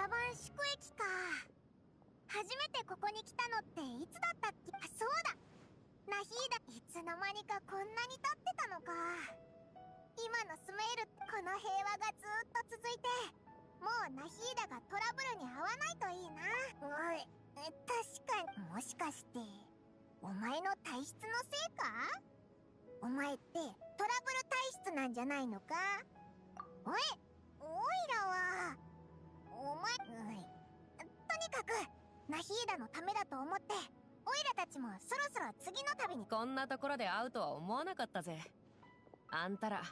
ラバン宿駅か。初めてここに来たのっていつだったっけ？あ、そうだ。ナヒーダ、いつの間にかこんなに経ってたのか。今のスメールってこの平和がずっと続いて、もうナヒーダがトラブルに遭わないといいな。おい、確かに。もしかしてお前の体質のせいか？お前ってトラブル体質なんじゃないのか？おい、おいらはお前、とにかくナヒーダのためだと思って、おいらたちもそろそろ次の旅に。こんなところで会うとは思わなかったぜ。あんたら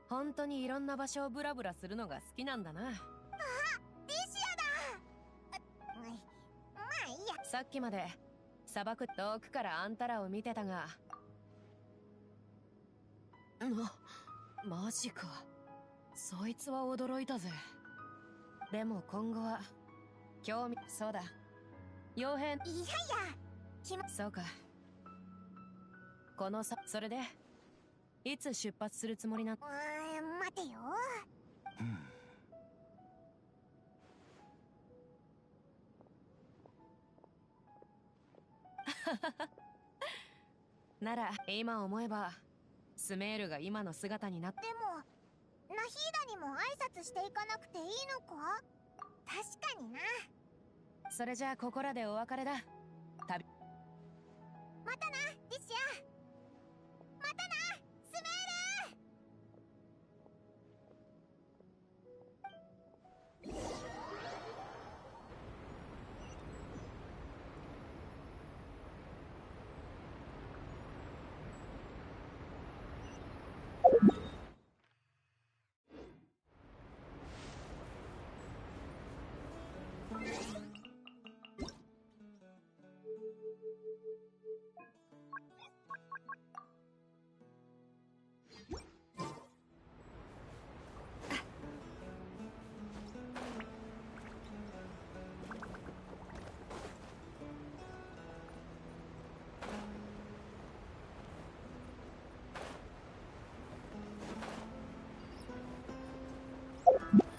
本当にいろんな場所をブラブラするのが好きなんだな。あ、デシアだ。まあいいや。さっきまで砂漠遠くからあんたらを見てたが、マジか。そいつは驚いたぜ。でも今後は興味。そうだ、傭兵。いやいや、そうか。このそれでいつ出発するつもりな？待てよ。なら今思えばスメールが今の姿になって。でもナヒーダにも挨拶していかなくていいのか？確かにな。それじゃあここらでお別れだ。旅。またな、ディシア。またな、スメール。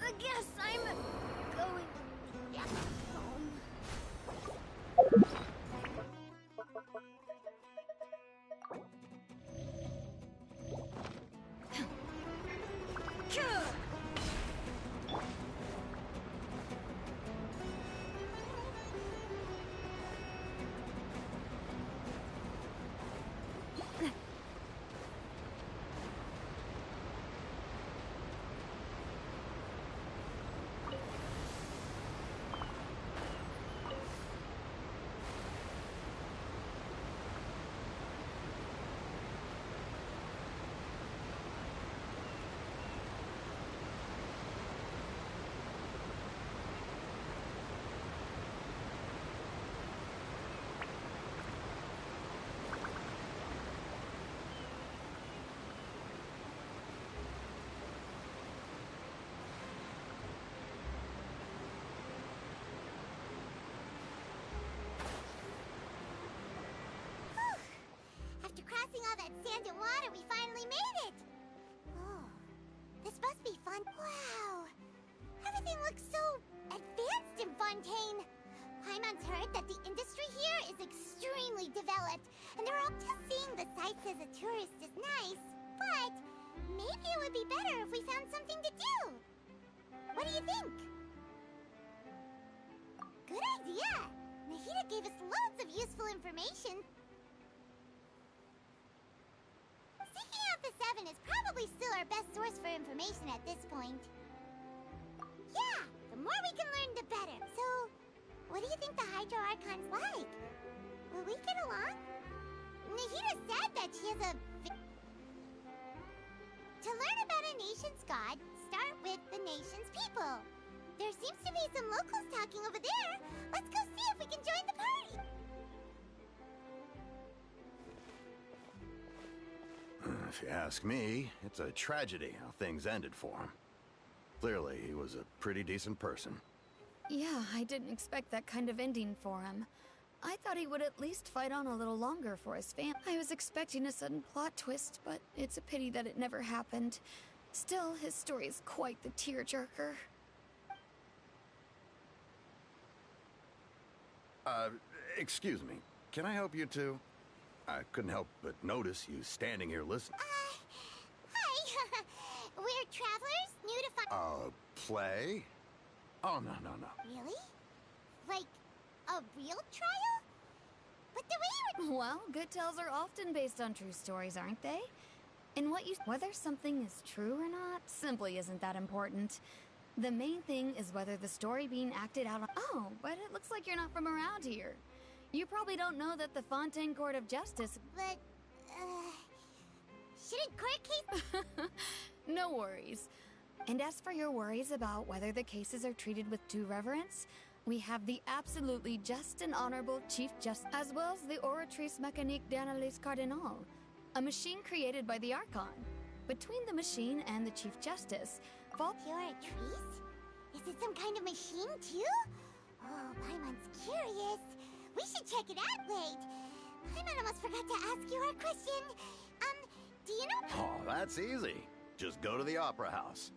I guess I'm going home. After crossing all that sand and water, we finally made it! Oh, this must be fun. Wow! Everything looks so advanced in Fontaine! Paimon's heard that the industry here is extremely developed, and they're all just seeing the sights as a tourist is nice, but maybe it would be better if we found something to do! What do you think? Good idea! Nahida gave us loads of useful information. Seeking out the Seven is probably still our best source for information at this point. Yeah, the more we can learn, the better. So, what do you think the Hydro Archon's like? Will we get along? Nahida said that she has a... To learn about a nation's god, start with the nation's people. There seems to be some locals talking over there. Let's go see if we can join the party. If you ask me, it's a tragedy how things ended for him. Clearly, he was a pretty decent person. Yeah, I didn't expect that kind of ending for him. I thought he would at least fight on a little longer for his family. I was expecting a sudden plot twist, but it's a pity that it never happened. Still, his story is quite the tearjerker. Excuse me. Can I help you two? I couldn't help but notice you standing here listening. Hi. We're travelers, new to Play? Oh, no, no, no. Really? Like, a real trial? But the way you were... Well, good tales are often based on true stories, aren't they? And whether something is true or not simply isn't that important. The main thing is whether the story being acted out on... Oh, but it looks like you're not from around here. You probably don't know that the Fontaine Court of Justice... But, shouldn't court case... No worries. And as for your worries about whether the cases are treated with due reverence, we have the absolutely just and honorable Chief Justice, as well as the Oratrice Mécanique d'Analyse Cardinal, a machine created by the Archon. Between the machine and the Chief Justice, Oratrice? Is it some kind of machine, too? Oh, Paimon's curious. We should check it out. Wait. Paimon almost forgot to ask you our question. Do you know... Oh, that's easy. Just go to the opera house.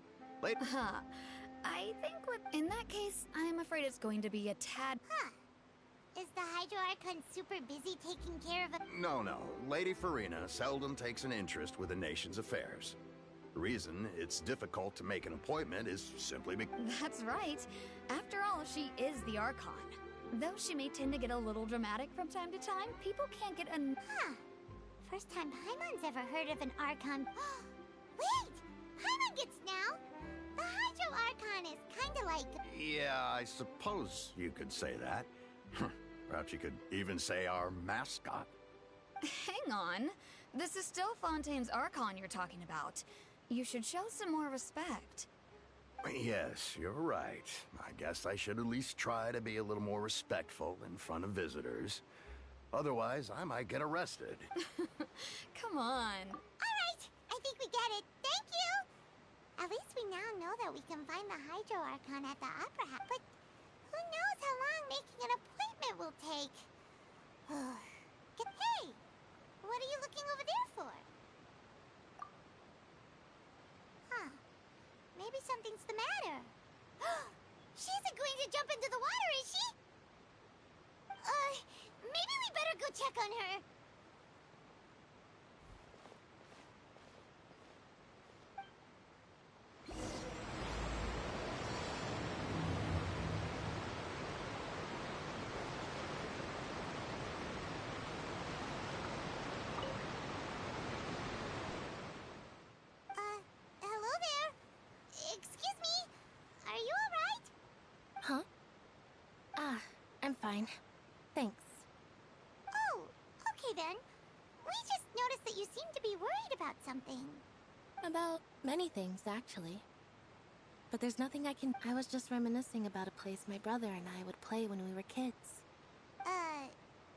I think in that case, I'm afraid it's going to be a tad... Huh. Is the Hydro Archon super busy taking care of a... No. Lady Farina seldom takes an interest with the nation's affairs. The reason it's difficult to make an appointment is simply because... That's right. After all, she is the Archon. Though she may tend to get a little dramatic from time to time, people can't get an... Huh. First time Paimon's ever heard of an Archon... Wait! Paimon gets now! The Hydro Archon is kinda like... Yeah, I suppose you could say that. Perhaps you could even say our mascot. Hang on. This is still Fontaine's Archon you're talking about. You should show some more respect. Yes, you're right. I guess I should at least try to be a little more respectful in front of visitors. Otherwise, I might get arrested. Come on. All right, I think we get it. Thank you! At least we now know that we can find the Hydro Archon at the Opera House. But who knows how long making an appointment will take? Hey! What are you looking over there for? Huh. Maybe something's the matter. She isn't going to jump into the water, is she? Maybe we better go check on her. Hello there. Excuse me. Are you alright? Huh? I'm fine. Thanks. Oh, okay then. We just noticed that you seem to be worried about something. About many things, actually. But there's nothing I was just reminiscing about a place my brother and I would play when we were kids.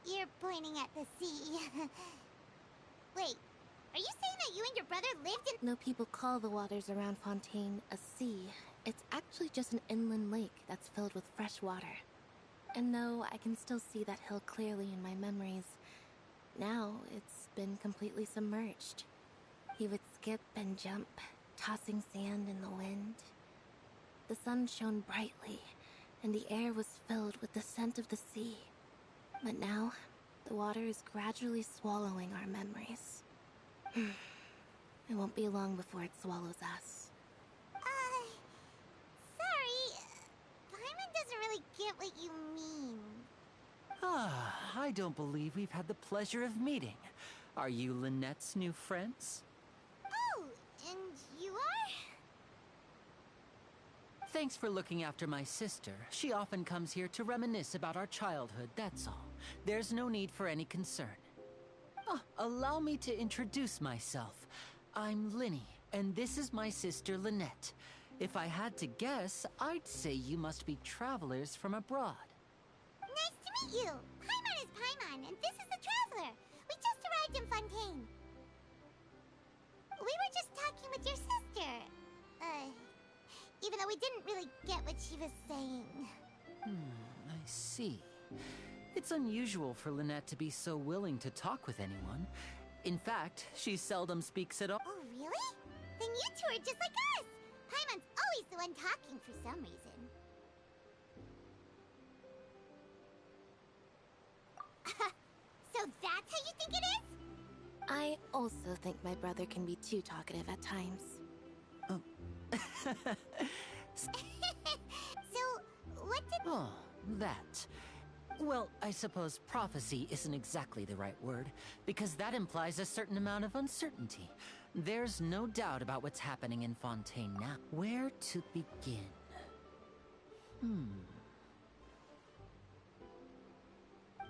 You're pointing at the sea. Wait, are you saying that you and your brother lived in... No people call the waters around Fontaine a sea. It's actually just an inland lake that's filled with fresh water. And no, I can still see that hill clearly in my memories. Now, it's been completely submerged. He would skip and jump, tossing sand in the wind. The sun shone brightly, and the air was filled with the scent of the sea. But now, the water is gradually swallowing our memories. It won't be long before it swallows us. Sorry. Paimon doesn't really get what you mean. I don't believe we've had the pleasure of meeting. Are you Lynette's new friends? Oh, and you are? Thanks for looking after my sister. She often comes here to reminisce about our childhood, that's all. There's no need for any concern. Allow me to introduce myself. I'm Linny, and this is my sister Lynette. If I had to guess, I'd say you must be travelers from abroad. Nice to meet you. Paimon is Paimon, and this is the Traveler. We just arrived in Fontaine. We were just talking with your sister. Even though we didn't really get what she was saying. I see. It's unusual for Lynette to be so willing to talk with anyone. In fact, she seldom speaks at all. Oh, really? Then you two are just like us. Paimon's always the one talking for some reason. I also think my brother can be too talkative at times. So, what did... Oh, that. Well, I suppose prophecy isn't exactly the right word, because that implies a certain amount of uncertainty. There's no doubt about what's happening in Fontaine now. Where to begin?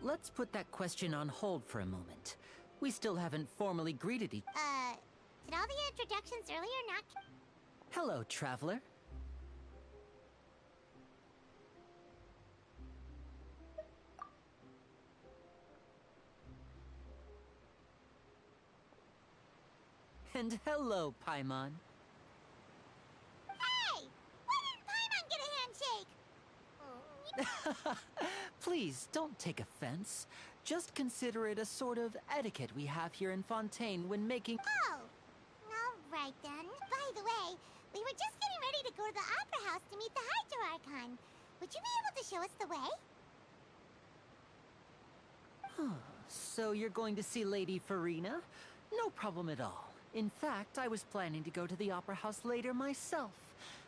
Let's put that question on hold for a moment. We still haven't formally greeted each... did all the introductions earlier not... Hello, traveler. And hello, Paimon. Hey! Why didn't Paimon get a handshake? Please, don't take offense. Just consider it a sort of etiquette we have here in Fontaine when making... Oh! Alright then. By the way, we were just getting ready to go to the Opera House to meet the Hydro-Archon. Would you be able to show us the way? So you're going to see Lady Farina? No problem at all. In fact, I was planning to go to the Opera House later myself.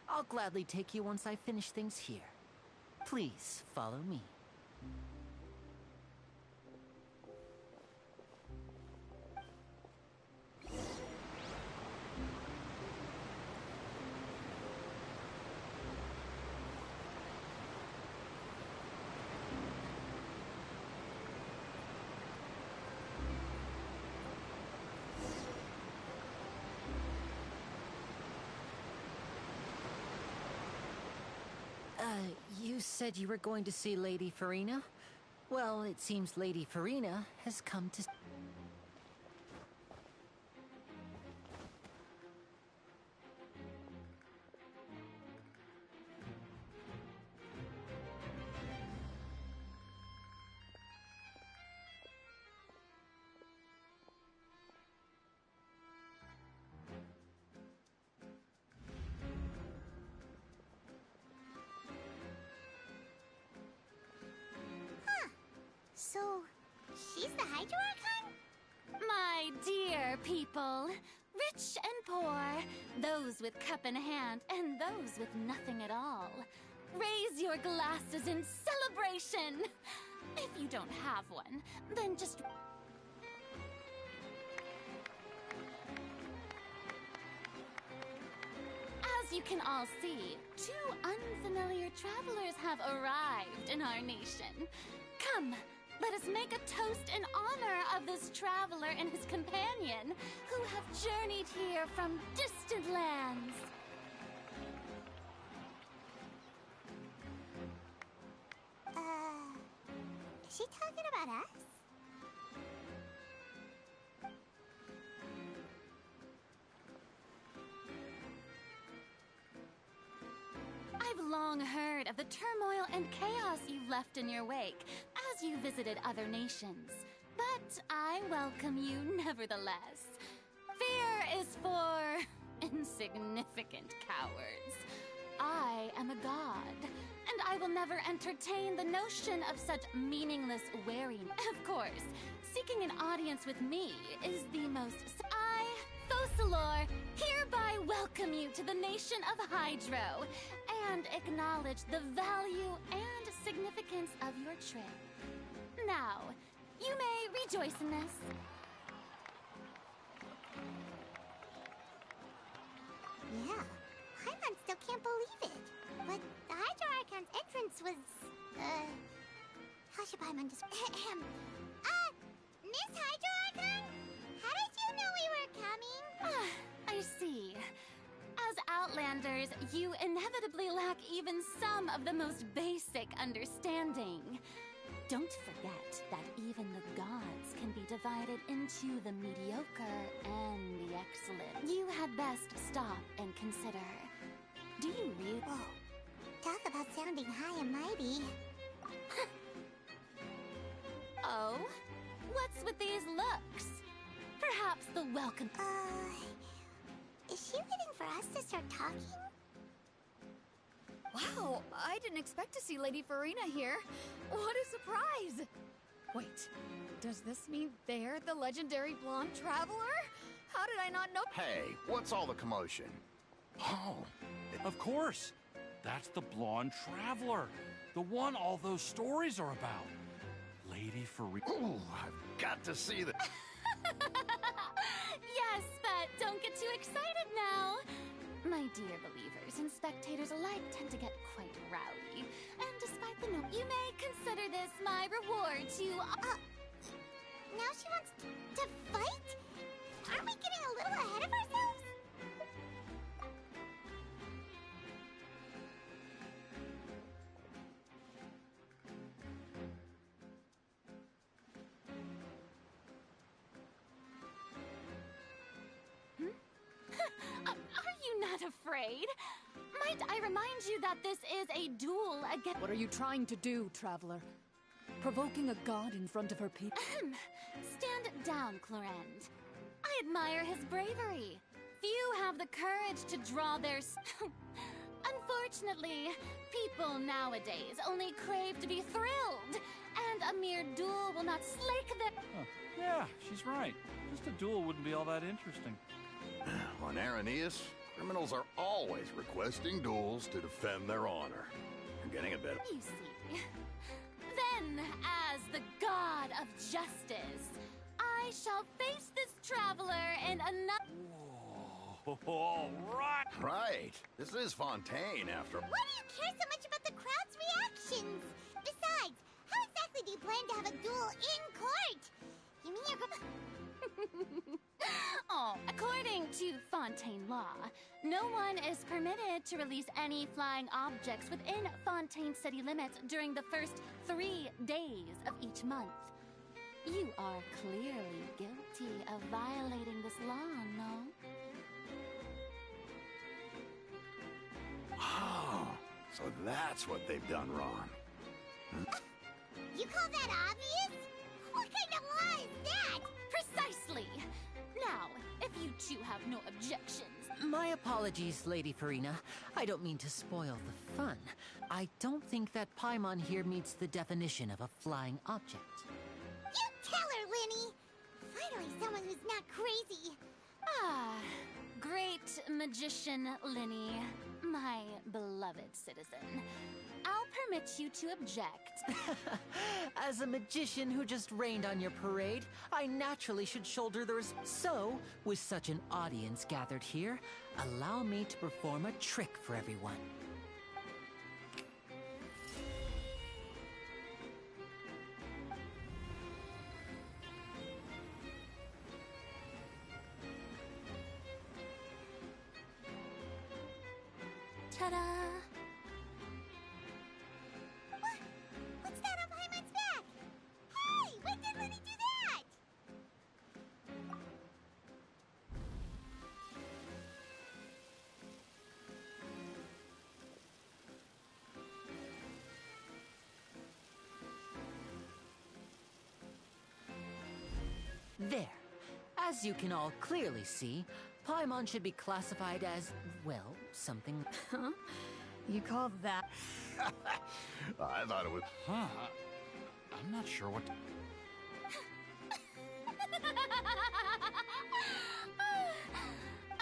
I'll gladly take you once I finish things here. Please, follow me. You said you were going to see Lady Farina? Well, it seems Lady Farina has come to... So, she's the Hydro-Archon? My dear people, rich and poor, those with cup in hand and those with nothing at all, raise your glasses in celebration! If you don't have one, then just... As you can all see, two unfamiliar travelers have arrived in our nation. Come, let us make a toast in honor of this traveler and his companion, who have journeyed here from distant lands. Is she talking about us? I've long heard of the turmoil and chaos you've left in your wake as you visited other nations. But I welcome you nevertheless. Fear is for insignificant cowards. I am a god, and I will never entertain the notion of such meaningless wariness. Of course, seeking an audience with me is the most... I, Fosilor, hereby welcome you to the nation of Hydro, and acknowledge the value and significance of your trip. Now, you may rejoice in this. Yeah, Paimon still can't believe it. But the Hydro-Archon's entrance was, how should Paimon describe... Miss Hydro-Archon? How did you know we were coming? I see. As Outlanders, you inevitably lack even some of the most basic understanding. Don't forget that even the gods can be divided into the mediocre and the excellent. You had best stop and consider. Do you really... Whoa. Talk about sounding high and mighty. Oh? What's with these looks? Perhaps the welcome... Is she waiting for us to start talking? Wow, I didn't expect to see Lady Farina here. What a surprise! Wait, does this mean they're the legendary blonde traveler? How did I not know? Hey, what's all the commotion? Oh, Of course. That's the blonde traveler. The one all those stories are about. Lady Farina. ooh, I've got to see that. Yes, but don't get too excited now. My dear believers and spectators alike tend to get quite rowdy. And despite the no, you may consider this my reward to... Now she wants to fight? Aren't we getting a little ahead of ourselves? Are you not afraid? Might I remind you that this is a duel against... What are you trying to do, traveler? Provoking a god in front of her people? Stand down, Clorend. I admire his bravery. Few have the courage to draw their... Unfortunately, people nowadays only crave to be thrilled, and a mere duel will not slake their... Oh, yeah, she's right. Just a duel wouldn't be all that interesting. On Araneus, criminals are always requesting duels to defend their honor. I'm getting a bit. You see. Then, as the god of justice, I shall face this traveler in another... Whoa, all right. Right. This is Fontaine, after. Why do you care so much about the crowd's reactions? Besides, how exactly do you plan to have a duel in court? You mean you're Oh, according to Fontaine law, no one is permitted to release any flying objects within Fontaine city limits during the first 3 days of each month. You are clearly guilty of violating this law, no? Oh, so that's what they've done wrong. You call that obvious? What kind of law is that? Precisely! Now, if you two have no objections... My apologies, Lady Farina. I don't mean to spoil the fun. I don't think that Paimon here meets the definition of a flying object. You tell her, Linny! Finally someone who's not crazy. Ah, great magician Linny, my beloved citizen. I'll permit you to object. As a magician who just rained on your parade, I naturally should shoulder the So, with such an audience gathered here, allow me to perform a trick for everyone. Ta-da! What's that on Paimon's back? Hey, when did Linny do that? There. As you can all clearly see, Paimon should be classified as, well, something... Huh? You call that... I thought it was. Huh. I'm not sure what to...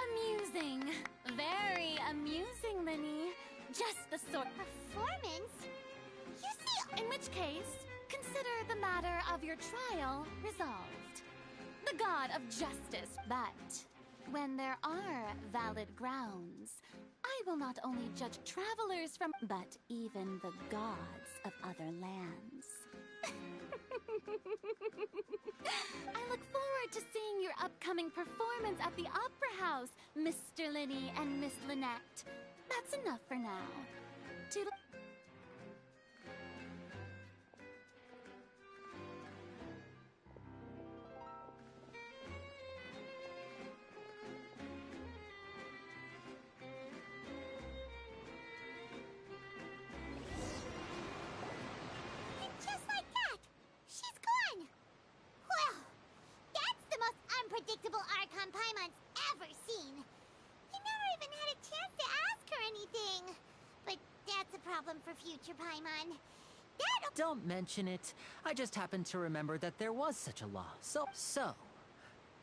Amusing. Very amusing, Linny. Just the sort... Performance? You see, In which case, consider the matter of your trial resolved. The god of justice, but when there are valid grounds, I will not only judge travelers from, but even the gods of other lands. I look forward to seeing your upcoming performance at the Opera House, Mr. Linny and Miss Lynette. That's enough for now. Toodle- and just like that, she's gone. Well, that's the most unpredictable Archon Paimon's ever seen. You never even had a chance to ask her anything. But that's a problem for future Paimon. That Don't mention it. I just happened to remember that there was such a law. So,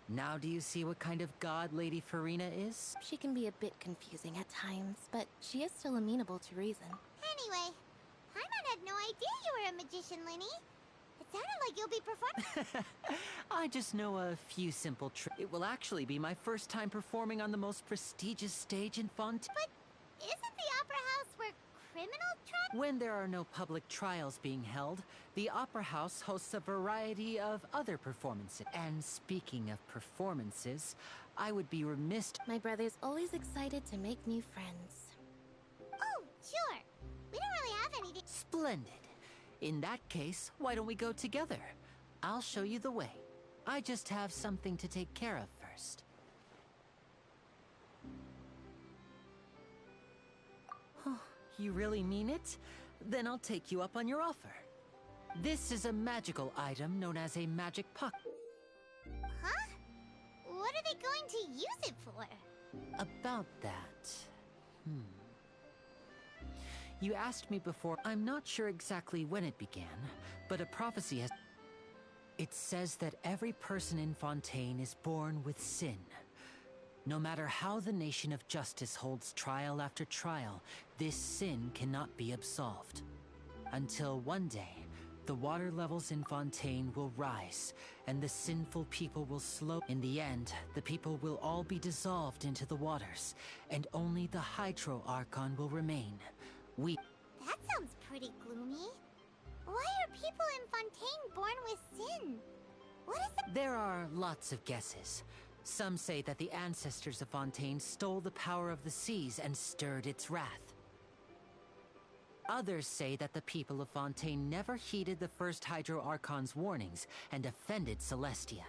now do you see what kind of god Lady Farina is? She can be a bit confusing at times, but she is still amenable to reason. Anyway, Paimon had no idea you were a magician, Linny. It sounded like you'll be performing. I just know a few simple tricks. It will actually be my first time performing on the most prestigious stage in Fontaine. But isn't the Opera House where criminal trials? When there are no public trials being held, the Opera House hosts a variety of other performances. And speaking of performances, I would be remiss. My brother's always excited to make new friends. Oh, sure. We don't really have any. Splendid. In that case, why don't we go together? I'll show you the way. I just have something to take care of first. You really mean it? Then I'll take you up on your offer. This is a magical item known as a magic pocket. Huh? What are they going to use it for? About that... You asked me before. I'm not sure exactly when it began, but a prophecy has... It says that every person in Fontaine is born with sin. No matter how the Nation of Justice holds trial after trial, this sin cannot be absolved. Until one day, the water levels in Fontaine will rise, and the sinful people will slow... In the end, the people will all be dissolved into the waters, and only the Hydro Archon will remain. That sounds pretty gloomy. Why are people in Fontaine born with sin? What is it? There are lots of guesses. Some say that the ancestors of Fontaine stole the power of the seas and stirred its wrath. Others say that the people of Fontaine never heeded the first Hydro Archon's warnings and offended Celestia.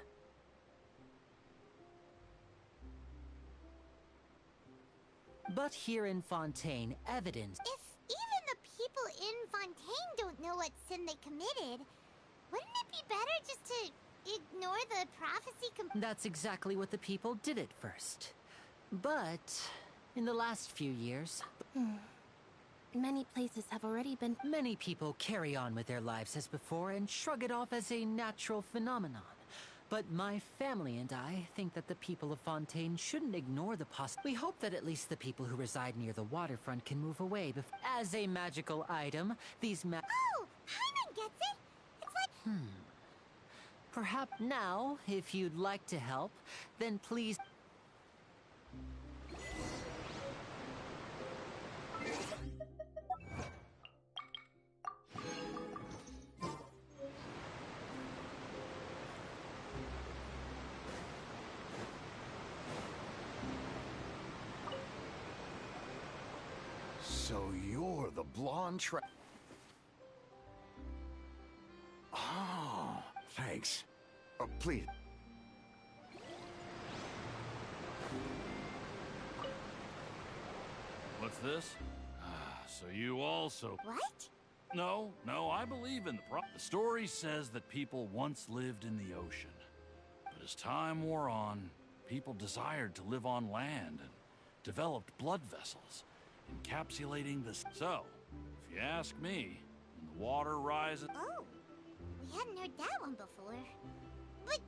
But here in Fontaine, evidence... If even the people in Fontaine don't know what sin they committed, wouldn't it be better just to ignore the prophecy That's exactly what the people did at first. But in the last few years... Many places have already been... Many people carry on with their lives as before and shrug it off as a natural phenomenon. But my family and I think that the people of Fontaine shouldn't ignore the We hope that at least the people who reside near the waterfront can move away As a magical item, these Oh! Paimon gets it! It's like... Perhaps now, if you'd like to help, then please... So you're the blonde Oh, thanks. Oh, please. What's this? So you also... What? No, I believe in the story says that people once lived in the ocean. But as time wore on, people desired to live on land and developed blood vessels, encapsulating the... So, if you ask me, when the water rises... Oh, we hadn't heard that one before. But...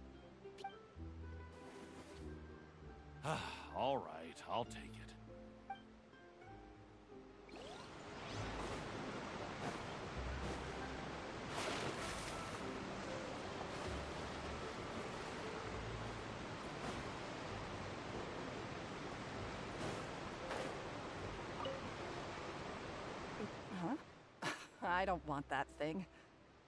All right, I'll take it. I don't want that thing.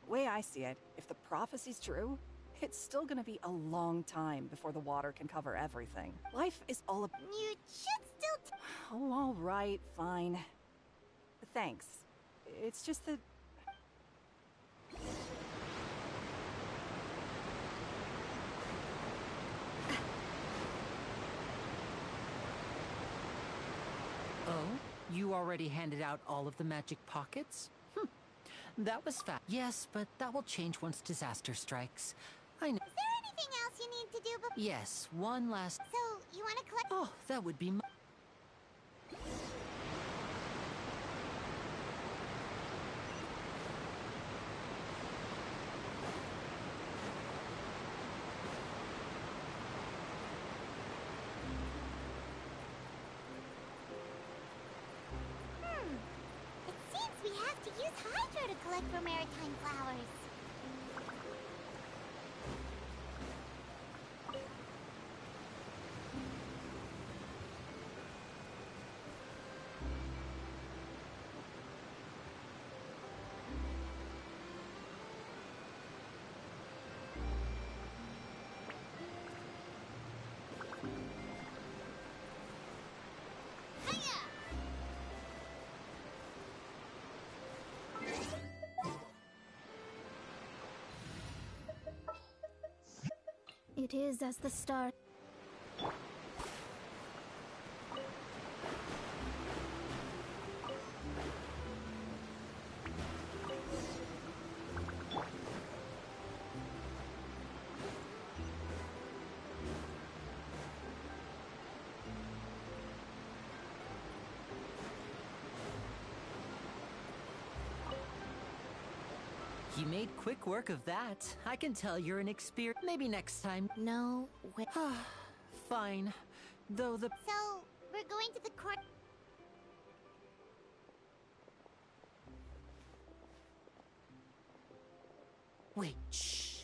Way I see it, if the prophecy's true, it's still gonna be a long time before the water can cover everything. Life is all about... You should still... Oh, all right, fine. Thanks. It's just that... Oh? You already handed out all of the magic pockets? That was fast. Yes, but that will change once disaster strikes. I know. Is there anything else you need to do before... Yes, one last... So, you want to collect... Oh, that would be... we have to use Hydro to collect for maritime flowers. It is as the star. You made quick work of that. I can tell you're an experienced. Maybe next time. No, wait. Fine. Though the. So, we're going to the court. Wait, shh.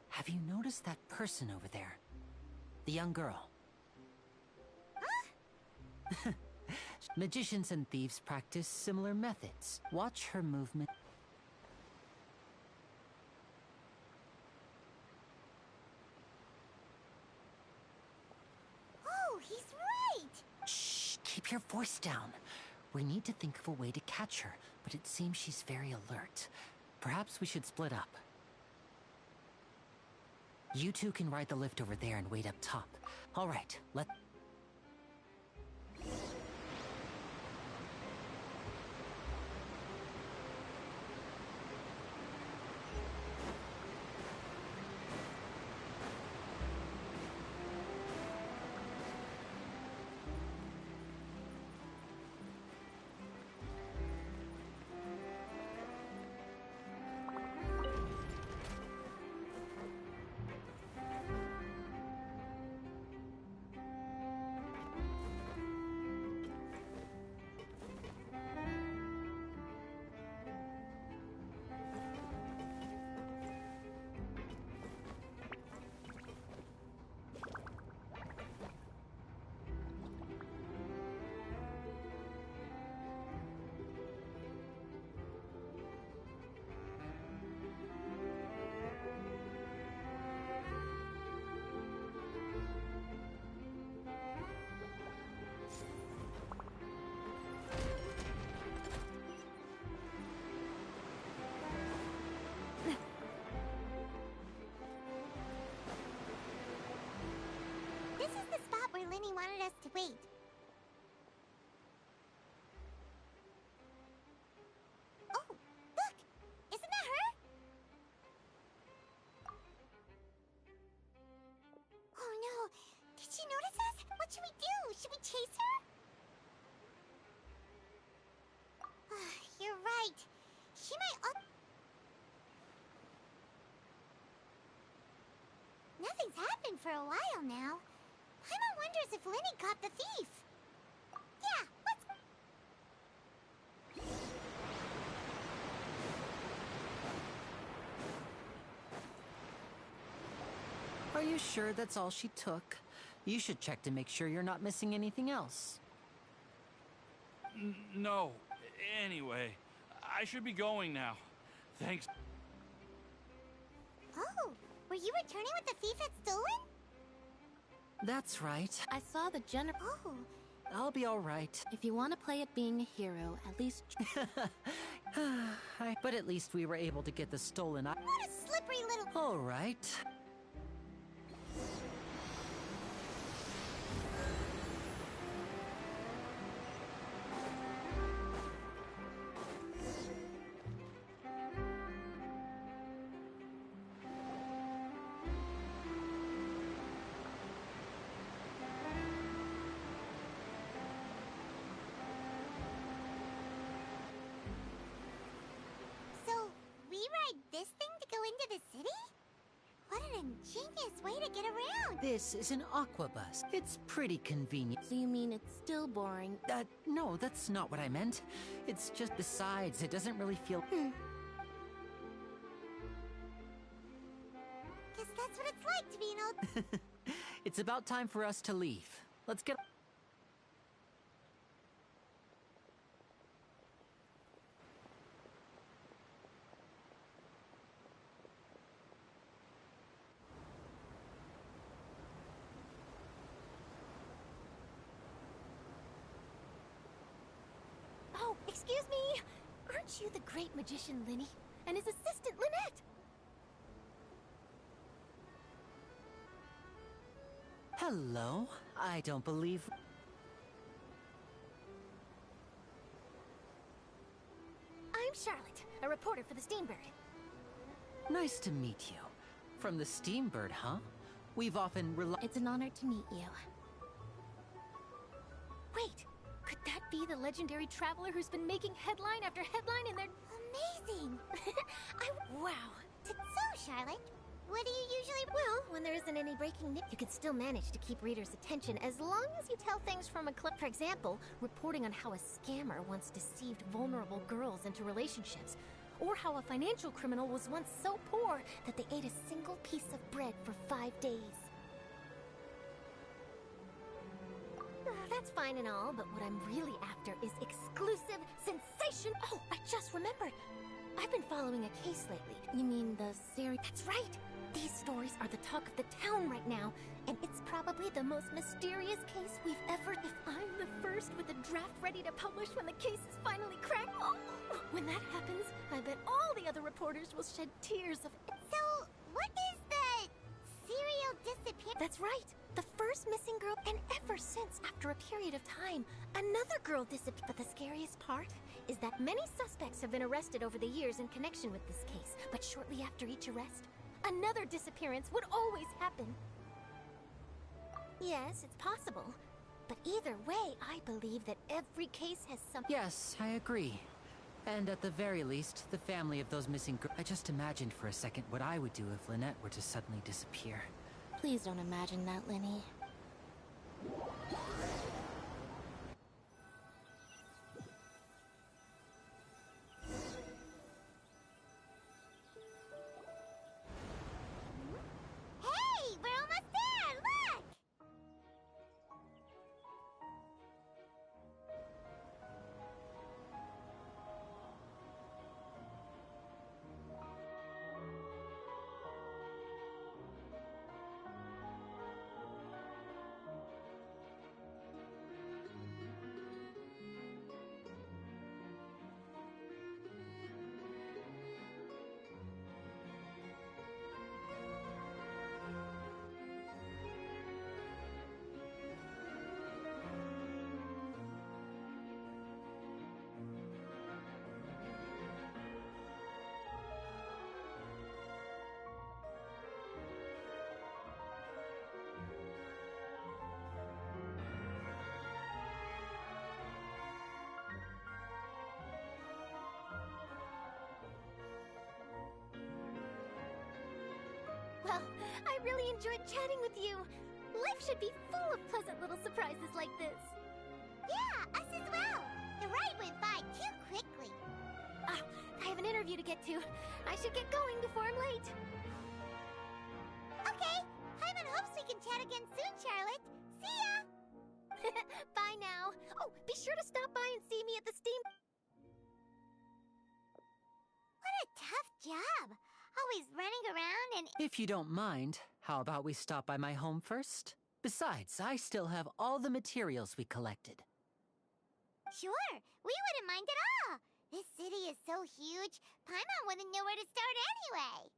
Have you noticed that person over there? The young girl. Huh? Magicians and thieves practice similar methods. Watch her movement. Oh, he's right! Shh, keep your voice down. We need to think of a way to catch her, but it seems she's very alert. Perhaps we should split up. You two can ride the lift over there and wait up top. All right, let... This is the spot where Linny wanted us to wait. Oh, look! Isn't that her? Oh no! Did she notice us? What should we do? Should we chase her? You're right. She might... Nothing's happened for a while now. Paimon wonders if Linny caught the thief. Yeah, let's... Are you sure that's all she took? You should check to make sure you're not missing anything else. No. Anyway, I should be going now. Thanks. Oh, were you returning what the thief had stolen? That's right. I saw the general. Oh, I'll be all right. If you want to play at being a hero, at least. But at least we were able to get the stolen. what a slippery little... All right. So, we ride this thing to go into the city? What an ingenious way to get around. This is an aqua bus. It's pretty convenient. So you mean it's still boring? No, that's not what I meant. It's just besides, it doesn't really feel... Guess that's what it's like to be an old... It's about time for us to leave. Let's get... Oh, excuse me! Aren't you the great magician Linny? And his assistant Lynette? Hello? I don't believe... I'm Charlotte, a reporter for the Steambird. Nice to meet you. From the Steambird, huh? We've often It's an honor to meet you. Wait, could that be the legendary traveler who's been making headline after headline in their... Amazing! Wow. So, Charlotte, what do you usually... Well, when there isn't any breaking news, you can still manage to keep readers' attention as long as you tell things from a clip. For example, reporting on how a scammer once deceived vulnerable girls into relationships, or how a financial criminal was once so poor that they ate a single piece of bread for 5 days. That's fine and all, but what I'm really after is exclusive sensation. Oh, I just remembered. I've been following a case lately. You mean the series? That's right. These stories are the talk of the town right now, and it's probably the most mysterious case we've ever... If I'm the first with a draft ready to publish when the case is finally cracked, when that happens, I bet all the other reporters will shed tears of... So, what is the serial disappearance? That's right. The first missing girl, and ever since, after a period of time, another girl disappeared. But the scariest part is that many suspects have been arrested over the years in connection with this case. But shortly after each arrest, another disappearance would always happen. Yes, it's possible. But either way, I believe that every case has some... Yes, I agree. And at the very least, the family of those missing girls... I just imagined for a second what I would do if Lynette were to suddenly disappear. Please don't imagine that, Linny. Hey, we're almost there! Look! Well, I really enjoyed chatting with you. Life should be full of pleasant little surprises like this. Yeah, us as well. The ride went by too quickly. I have an interview to get to. I should get going before I'm late. Okay, Hyman hopes we can chat again soon, Charlotte. See ya! Bye now. Oh, be sure to stop by and see me at the steam... What a tough job. Always running around and... If you don't mind, how about we stop by my home first? Besides, I still have all the materials we collected. Sure, we wouldn't mind at all. This city is so huge, Paimon wouldn't know where to start anyway.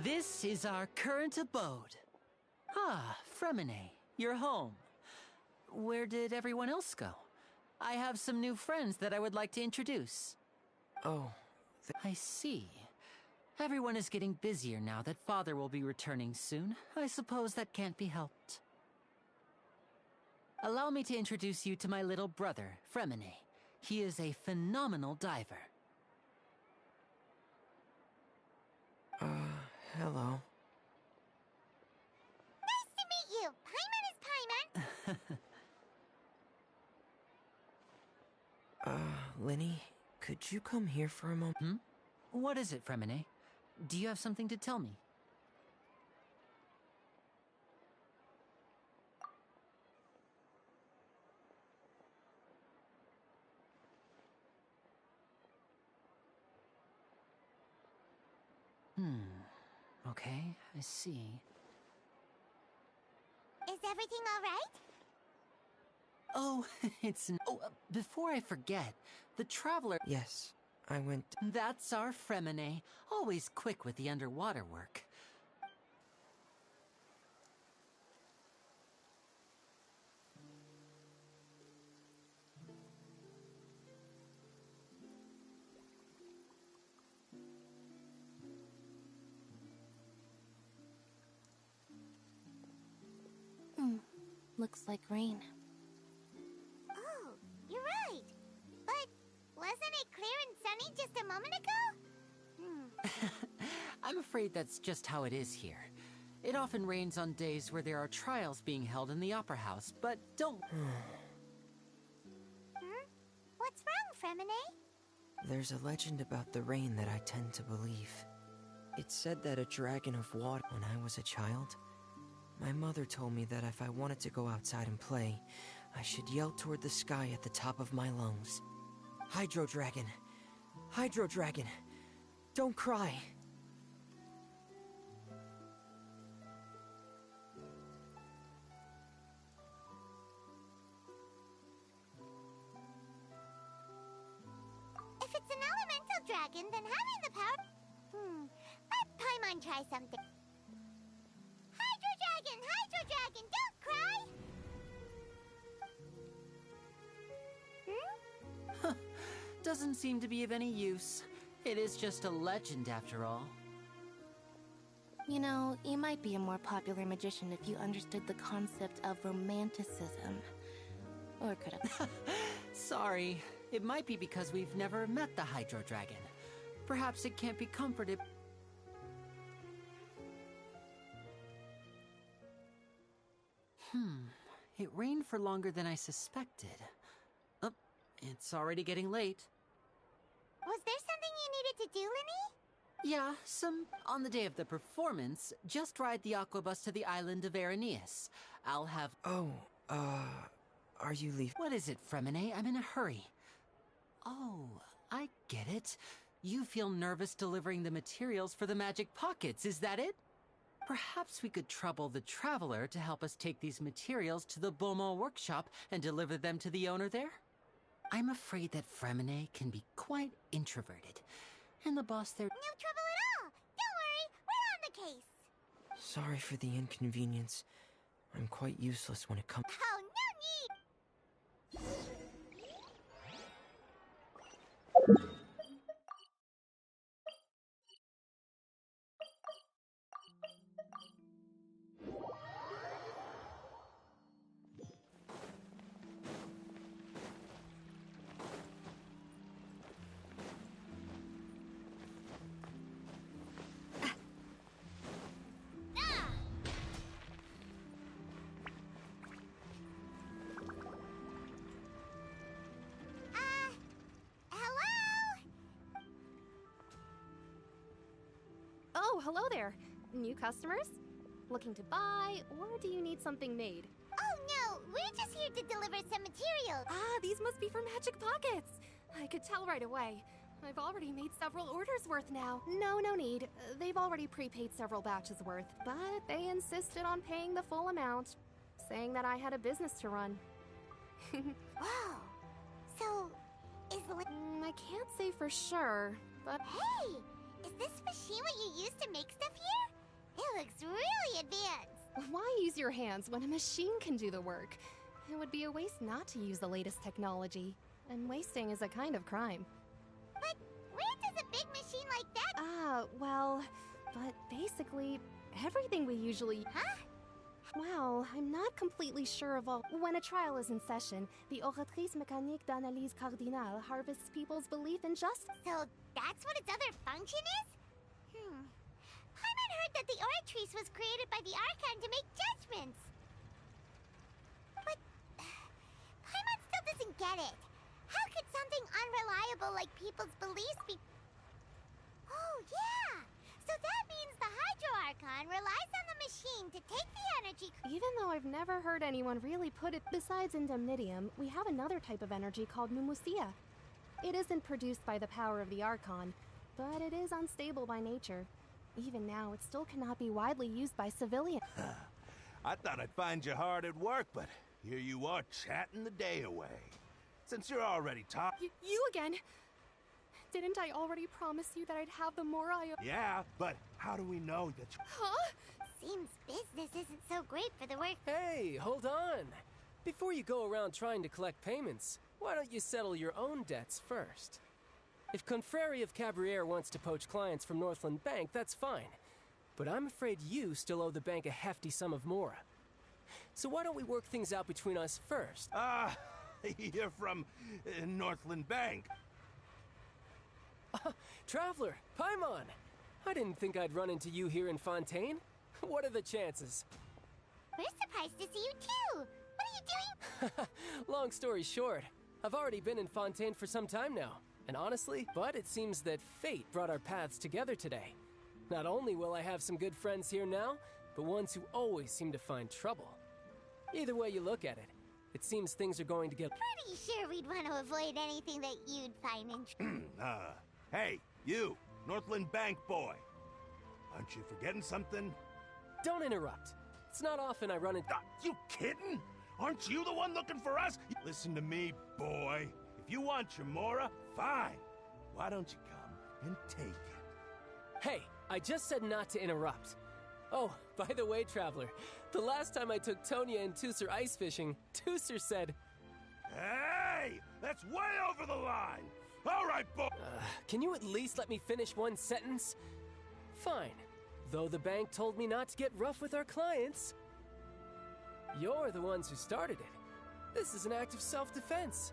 This is our current abode. Ah, Fremine, you're home. Where did everyone else go? I have some new friends that I would like to introduce. Oh, I see. Everyone is getting busier now that Father will be returning soon. I suppose that can't be helped. Allow me to introduce you to my little brother, Fremine. He is a phenomenal diver. Hello. Nice to meet you. Paimon is Paimon. Linny, could you come here for a moment? Hmm? What is it, Fremine? Do you have something to tell me? Okay, I see. Is everything all right? Oh, before I forget, the Traveler... Yes, I went... That's our Fremine, always quick with the underwater work. Looks like rain. Oh, you're right. But wasn't it clear and sunny just a moment ago? I'm afraid that's just how it is here. It often rains on days where there are trials being held in the Opera House, but don't... What's wrong, Fremine? There's a legend about the rain that I tend to believe. It said that a dragon of water... When I was a child, my mother told me that if I wanted to go outside and play, I should yell toward the sky at the top of my lungs. Hydro Dragon! Hydro Dragon! Don't cry! If it's an elemental dragon, then having the power... Let Paimon try something. Hydro Dragon, don't cry! Doesn't seem to be of any use. It is just a legend after all. You know, you might be a more popular magician if you understood the concept of romanticism. Or could have... Sorry. It might be because we've never met the Hydro Dragon. Perhaps it can't be comforted. It rained for longer than I suspected. Oh, it's already getting late. Was there something you needed to do, Linny? Yeah, on the day of the performance, just ride the aquabus to the island of Araneus. I'll have... are you leaving? What is it, Fremine? I'm in a hurry. Oh, I get it. You feel nervous delivering the materials for the magic pockets, is that it? Perhaps we could trouble the Traveler to help us take these materials to the Beaumont workshop and deliver them to the owner there? I'm afraid that Fremine can be quite introverted, and the boss there... No trouble at all! Don't worry, we're on the case! Sorry for the inconvenience. I'm quite useless when it comes... Oh, no need! Oh, hello there. New customers? Looking to buy, or do you need something made? Oh no, we're just here to deliver some materials. Ah, these must be for Magic Pockets. I could tell right away. I've already made several orders worth now. No need. They've already prepaid several batches worth, but they insisted on paying the full amount, saying that I had a business to run. Wow. So, is I can't say for sure, but... Hey! Is this machine what you use to make stuff here? It looks really advanced. Why use your hands when a machine can do the work? It would be a waste not to use the latest technology. And wasting is a kind of crime. But where does a big machine like that... Well, but basically, everything we usually... Huh? Well, I'm not completely sure of all... When a trial is in session, the Oratrice Mécanique d'Analyse Cardinale harvests people's belief in justice. So that's what its other function is? Paimon heard that the Oratrice was created by the Archon to make judgments. But... Paimon still doesn't get it. How could something unreliable like people's beliefs be... Oh, yeah! So that means the Hydro Archon relies on the machine to take the energy... Even though I've never heard anyone really put it... Besides Indemnitium, we have another type of energy called Pneumosia. It isn't produced by the power of the Archon, but it is unstable by nature. Even now, it still cannot be widely used by civilians. I thought I'd find you hard at work, but here you are chatting the day away. Since you're already top... You again? Didn't I already promise you that I'd have the more I... Yeah, but how do we know that you... Huh? Seems business isn't so great for the work... Hey, hold on. Before you go around trying to collect payments, why don't you settle your own debts first? If Confrere of Cabriere wants to poach clients from Northland Bank, that's fine. But I'm afraid you still owe the bank a hefty sum of mora. So why don't we work things out between us first? You're from Northland Bank. Traveler, Paimon! I didn't think I'd run into you here in Fontaine. What are the chances? We're surprised to see you too! What are you doing? Long story short, I've already been in Fontaine for some time now. And honestly, but it seems that fate brought our paths together today. Not only will I have some good friends here now, but ones who always seem to find trouble. Either way you look at it, it seems things are going to get... Pretty sure we'd want to avoid anything that you'd find interesting. Hey, you, Northland Bank boy. Aren't you forgetting something? Don't interrupt. It's not often I run into... You kidding? Aren't you the one looking for us? Listen to me, boy. If you want your mora, fine. Why don't you come and take it? Hey, I just said not to interrupt. Oh, by the way, Traveler, the last time I took Tonya and Tusser ice fishing, Tusser said... Hey! That's way over the line! All right, boy! Can you at least let me finish one sentence? Fine. Though the bank told me not to get rough with our clients. You're the ones who started it. This is an act of self-defense.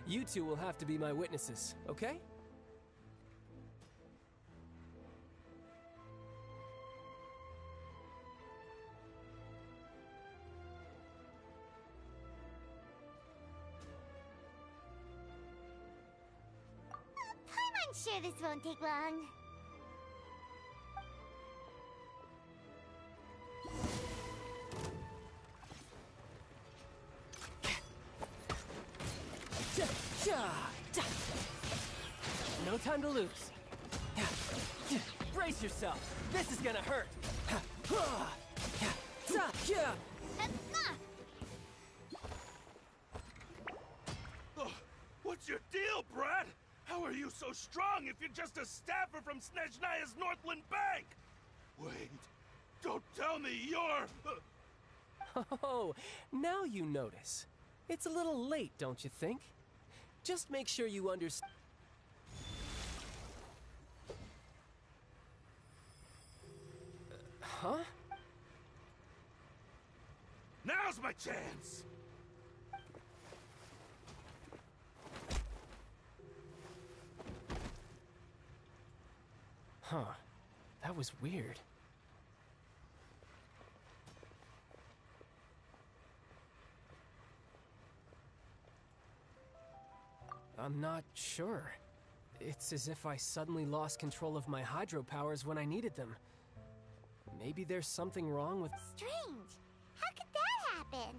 You two will have to be my witnesses, okay? I'm sure this won't take long. No time to lose. Brace yourself. This is gonna hurt. What's your deal, Brad? How are you so strong if you're just a staffer from Snezhnaya's Northland Bank? Wait, don't tell me you're... Oh, now you notice. It's a little late, don't you think? Just make sure you understand. Huh? Now's my chance! Huh. That was weird. I'm not sure. It's as if I suddenly lost control of my hydro powers when I needed them. Maybe there's something wrong with... Strange. How could that happen?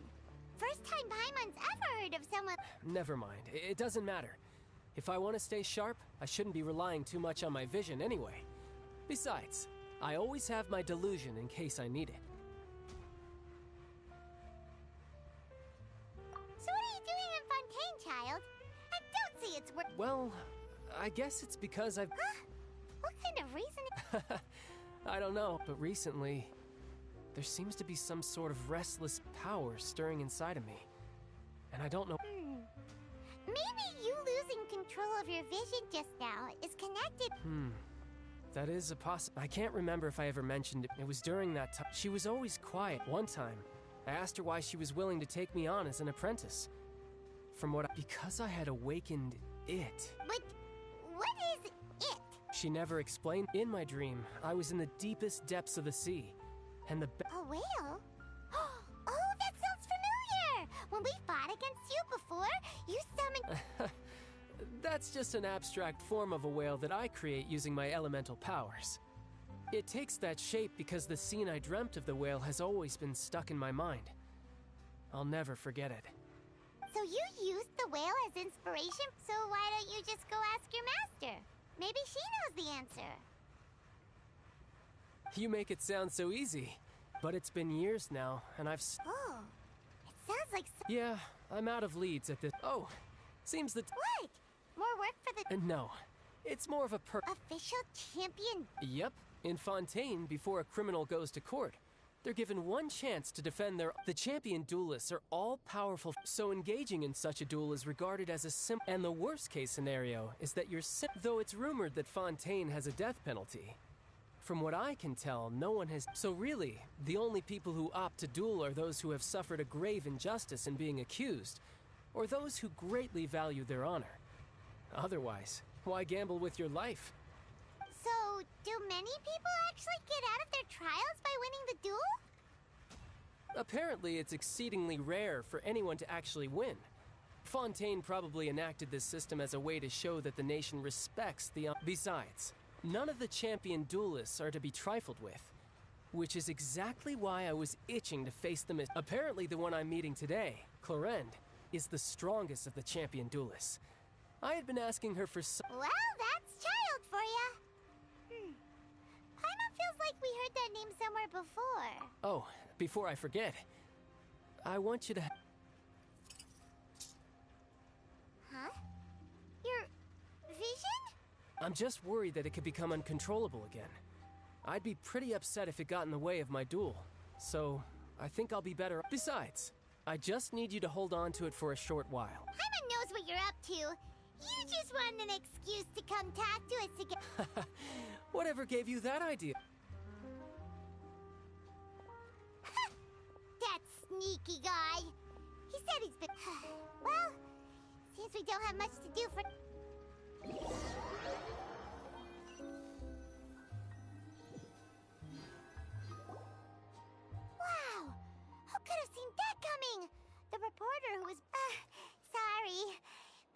First time Paimon's ever heard of someone... Never mind. It doesn't matter. If I want to stay sharp, I shouldn't be relying too much on my vision anyway. Besides, I always have my delusion in case I need it. So what are you doing in Fontaine, child? And don't say it's work... Well, I guess it's because I've... Huh? What kind of reason? I don't know, but recently, there seems to be some sort of restless power stirring inside of me. And I don't know. Maybe you losing control of your vision just now is connected. That is a I can't remember if I ever mentioned it. It was during that time. She was always quiet. One time, I asked her why she was willing to take me on as an apprentice. Because I had awakened it. But what is it? She never explained. In my dream, I was in the deepest depths of the sea. And A whale? Oh, that sounds familiar! When we fought against you before, you summoned... That's just an abstract form of a whale that I create using my elemental powers. It takes that shape because the scene I dreamt of the whale has always been stuck in my mind. I'll never forget it. So you used the whale as inspiration? So why don't you just go ask your master? Maybe she knows the answer. You make it sound so easy. But it's been years now, and I've... Oh, it sounds like... Yeah, I'm out of leads at this... Oh, seems that... What? More work for the... No, it's more of a Official champion? Yep. In Fontaine, before a criminal goes to court, they're given one chance to defend their... The champion duelists are all powerful, so engaging in such a duel is regarded as a And the worst-case scenario is that you're Though it's rumored that Fontaine has a death penalty. From what I can tell, no one has... So really, the only people who opt to duel are those who have suffered a grave injustice in being accused, or those who greatly value their honor. Otherwise, why gamble with your life? So, do many people actually get out of their trials by winning the duel? Apparently, it's exceedingly rare for anyone to actually win. Fontaine probably enacted this system as a way to show that the nation respects the... Besides, none of the champion duelists are to be trifled with, which is exactly why I was itching to face them. Apparently, the one I'm meeting today, Clorinde, is the strongest of the champion duelists. I had been asking her for Well, that's child for ya. Paimon feels like we heard that name somewhere before. Oh, before I forget, I want you to... Huh? Your vision? I'm just worried that it could become uncontrollable again. I'd be pretty upset if it got in the way of my duel, so I think I'll be better. Besides, I just need you to hold on to it for a short while. Paimon knows what you're up to. You just want an excuse to come talk to us again. Whatever gave you that idea? That sneaky guy. He said he's been... Well, seems we don't have much to do for... Wow! Who could have seen that coming? The reporter who was... sorry.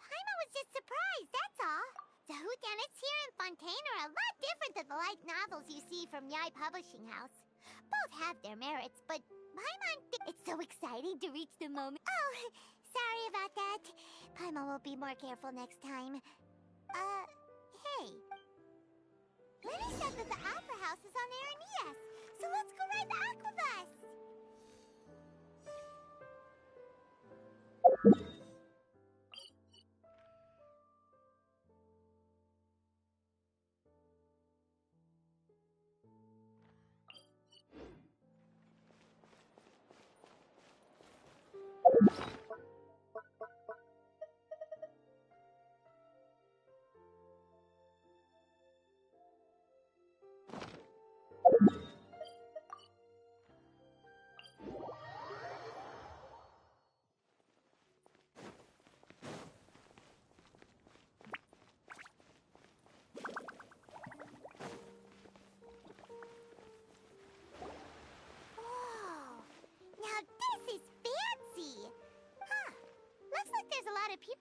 Paimon was just surprised, that's all. The whodunits here in Fontaine are a lot different than the light novels you see from Yai Publishing House. Both have their merits, but Paimon... It's so exciting to reach the moment... Oh, sorry about that. Paimon will be more careful next time. Hey. Lenny said that the Opera House is on Aranias, so let's go ride the Aquabus!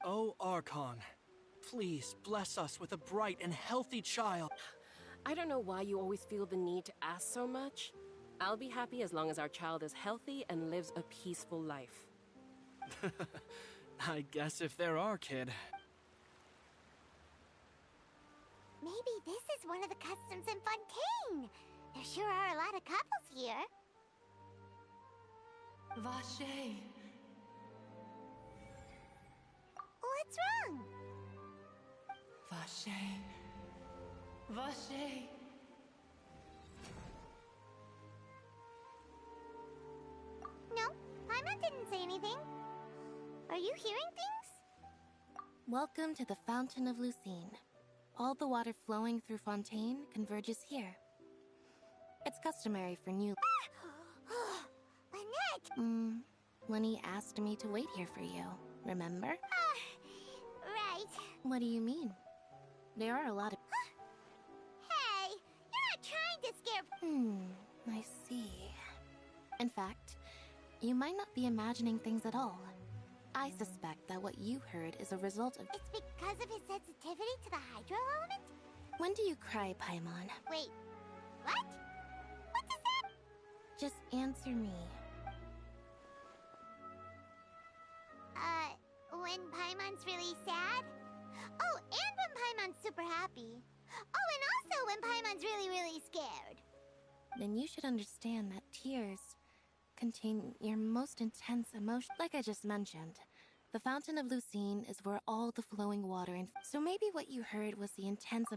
Oh, Archon, please bless us with a bright and healthy child. I don't know why you always feel the need to ask so much. I'll be happy as long as our child is healthy and lives a peaceful life. I guess if there are, kid. Maybe this is one of the customs in Fontaine. There sure are a lot of couples here. Vache. What's wrong? Vache. Vache. No, Paimon didn't say anything. Are you hearing things? Welcome to the Fountain of Lucine. All the water flowing through Fontaine converges here. It's customary for new... Lynette! Lenny asked me to wait here for you, remember? Right. What do you mean? There are a lot of... Hey, you're not trying to scare... I see. In fact, you might not be imagining things at all. I suspect that what you heard is a result of... It's because of his sensitivity to the hydro element? When do you cry, Paimon? Wait, what? What does that... Just answer me. When Paimon's really sad? Oh, and when Paimon's super happy. Oh, and also when Paimon's really, really scared. Then you should understand that tears contain your most intense emotion. Like I just mentioned, the Fountain of Lucine is where all the flowing water and... So maybe what you heard was the intense So,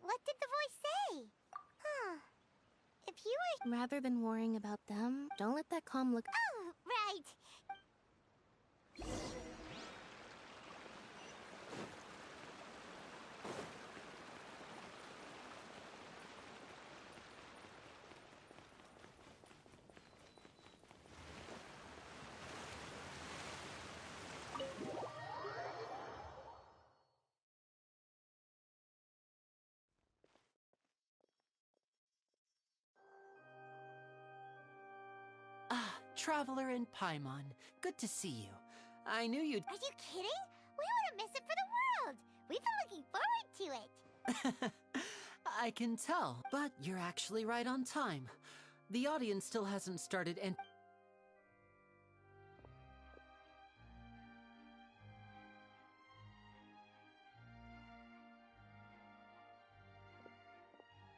what did the voice say? Huh. If you were... Rather than worrying about them, don't let that calm look... Oh, right. Traveler and Paimon, good to see you. I knew you'd... Are you kidding? We wouldn't miss it for the world. We've been looking forward to it. I can tell, but you're actually right on time. The audience still hasn't started and...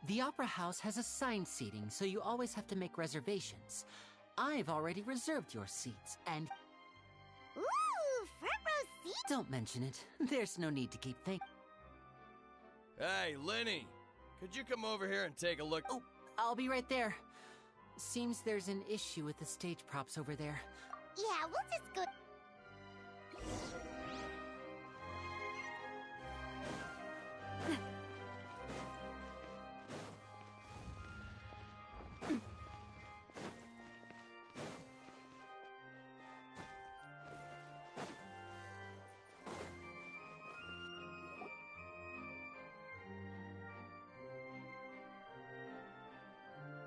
The Opera House has assigned seating, so you always have to make reservations. I've already reserved your seats, and... Ooh, front row seat? Don't mention it. There's no need to keep thinking. Hey, Lenny! Could you come over here and take a look? Oh, I'll be right there. Seems there's an issue with the stage props over there. Yeah, we'll just go...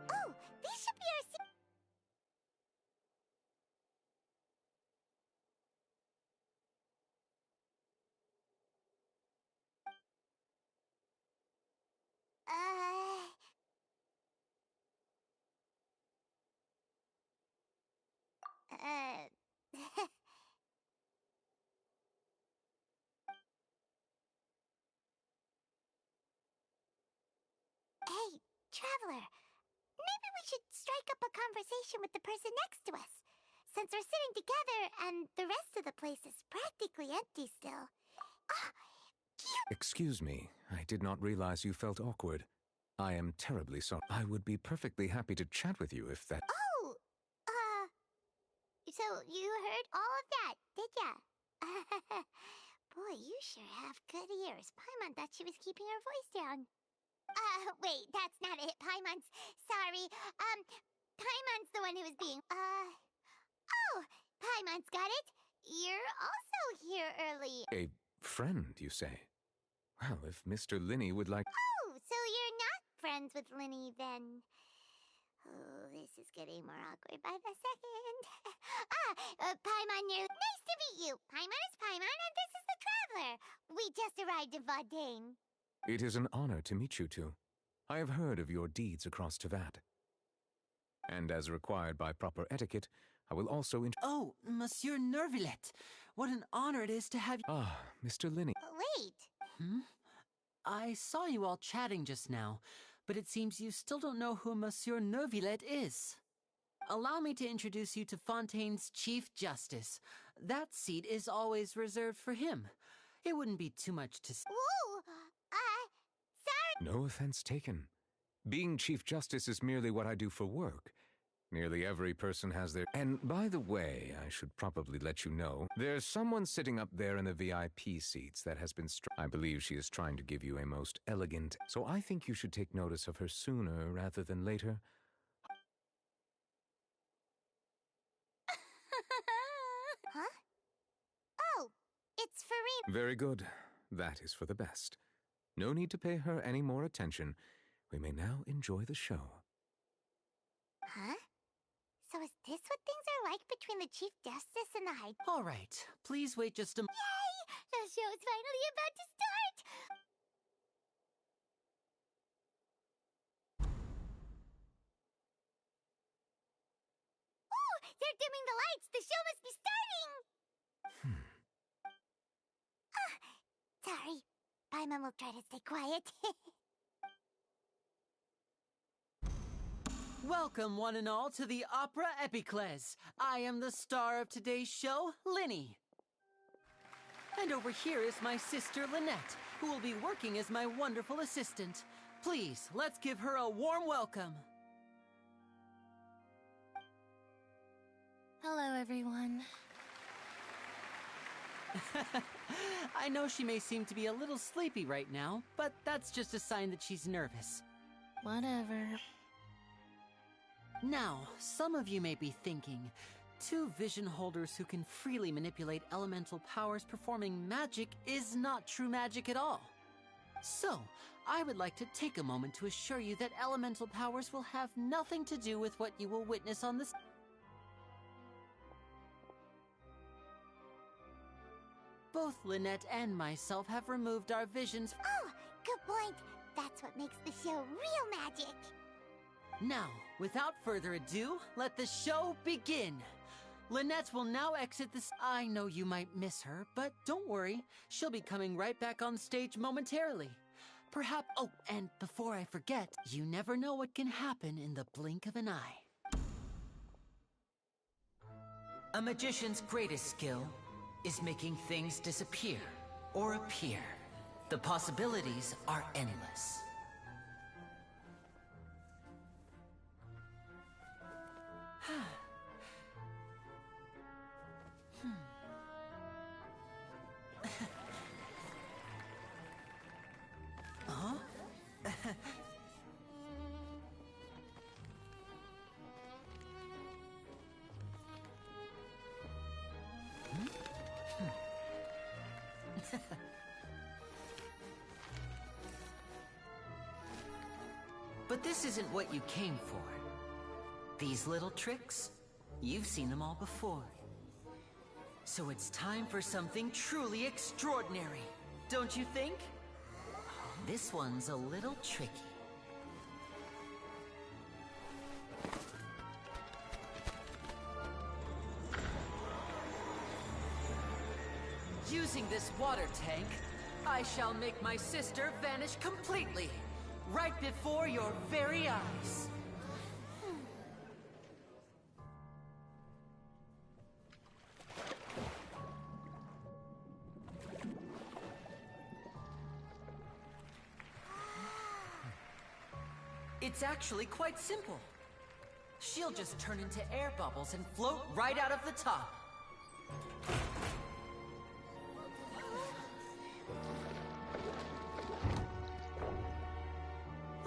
Oh, these should be our seats. Hey, Traveler. Maybe we should strike up a conversation with the person next to us. Since we're sitting together and the rest of the place is practically empty still. Excuse me, I did not realize you felt awkward. I am terribly sorry. I would be perfectly happy to chat with you if that... Oh! So you heard all of that, did ya? Boy, you sure have good ears. Paimon thought she was keeping her voice down. Wait, that's not it. Paimon's... Sorry. Paimon's the one who was being... Oh! Paimon's got it. You're also here early. A friend, you say? Well, if Mr. Linney would like... Oh, so you're not friends with Linny, then... Oh, this is getting more awkward by the second. Paimon, nice to meet you. Paimon is Paimon, and this is the Traveler. We just arrived in Fontaine. It is an honor to meet you two. I have heard of your deeds across Teyvat. And as required by proper etiquette, I will also Oh, Monsieur Nervillet. What an honor it is to have you... Ah, Mr. Linney. Wait. I saw you all chatting just now, but it seems you still don't know who Monsieur Nervillet is. Allow me to introduce you to Fontaine's Chief Justice. That seat is always reserved for him. It wouldn't be too much to... Whoa! Sorry, No offense taken. Being Chief Justice is merely what I do for work. Nearly every person has their... And by the way, I should probably let you know, there's someone sitting up there in the VIP seats that has been... I believe she is trying to give you a most elegant... So I think you should take notice of her sooner rather than later. Huh? Oh, it's for real. Very good. That is for the best. No need to pay her any more attention. We may now enjoy the show. Huh? So is this what things are like between the Chief Justice and the High... All right, please wait just a... Yay! The show is finally about to start! Ooh! They're dimming the lights! The show must be starting! Sorry. Paimon will try to stay quiet. Welcome, one and all, to the Opera Epiclese. I am the star of today's show, Linny. And over here is my sister, Lynette, who will be working as my wonderful assistant. Please, let's give her a warm welcome. Hello, everyone. I know she may seem to be a little sleepy right now, but that's just a sign that she's nervous. Whatever. Now, some of you may be thinking, two vision holders who can freely manipulate elemental powers performing magic is not true magic at all. So, I would like to take a moment to assure you that elemental powers will have nothing to do with what you will witness on this. Both Lynette and myself have removed our visions. Oh, good point. That's what makes the show real magic. Now, without further ado, let the show begin. Lynette will now exit this. I know you might miss her, but don't worry. She'll be coming right back on stage momentarily. Perhaps... Oh, and before I forget, you never know what can happen in the blink of an eye. A magician's greatest skill is making things disappear or appear. The possibilities are endless. Huh? But this isn't what you came for. These little tricks, you've seen them all before. So it's time for something truly extraordinary, don't you think? This one's a little tricky. Using this water tank, I shall make my sister vanish completely, right before your very eyes. It's actually quite simple. She'll just turn into air bubbles and float right out of the top.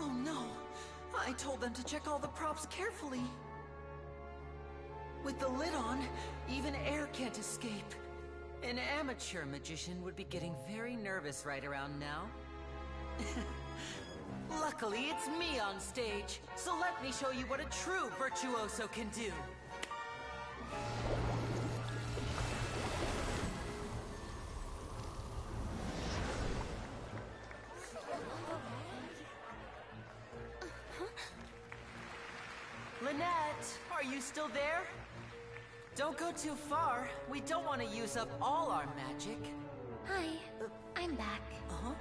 Oh no! I told them to check all the props carefully. With the lid on, even air can't escape. An amateur magician would be getting very nervous right around now. Luckily, it's me on stage, so let me show you what a true virtuoso can do. Lynette, are you still there? Don't go too far. We don't want to use up all our magic. Hi, I'm back. Uh-huh.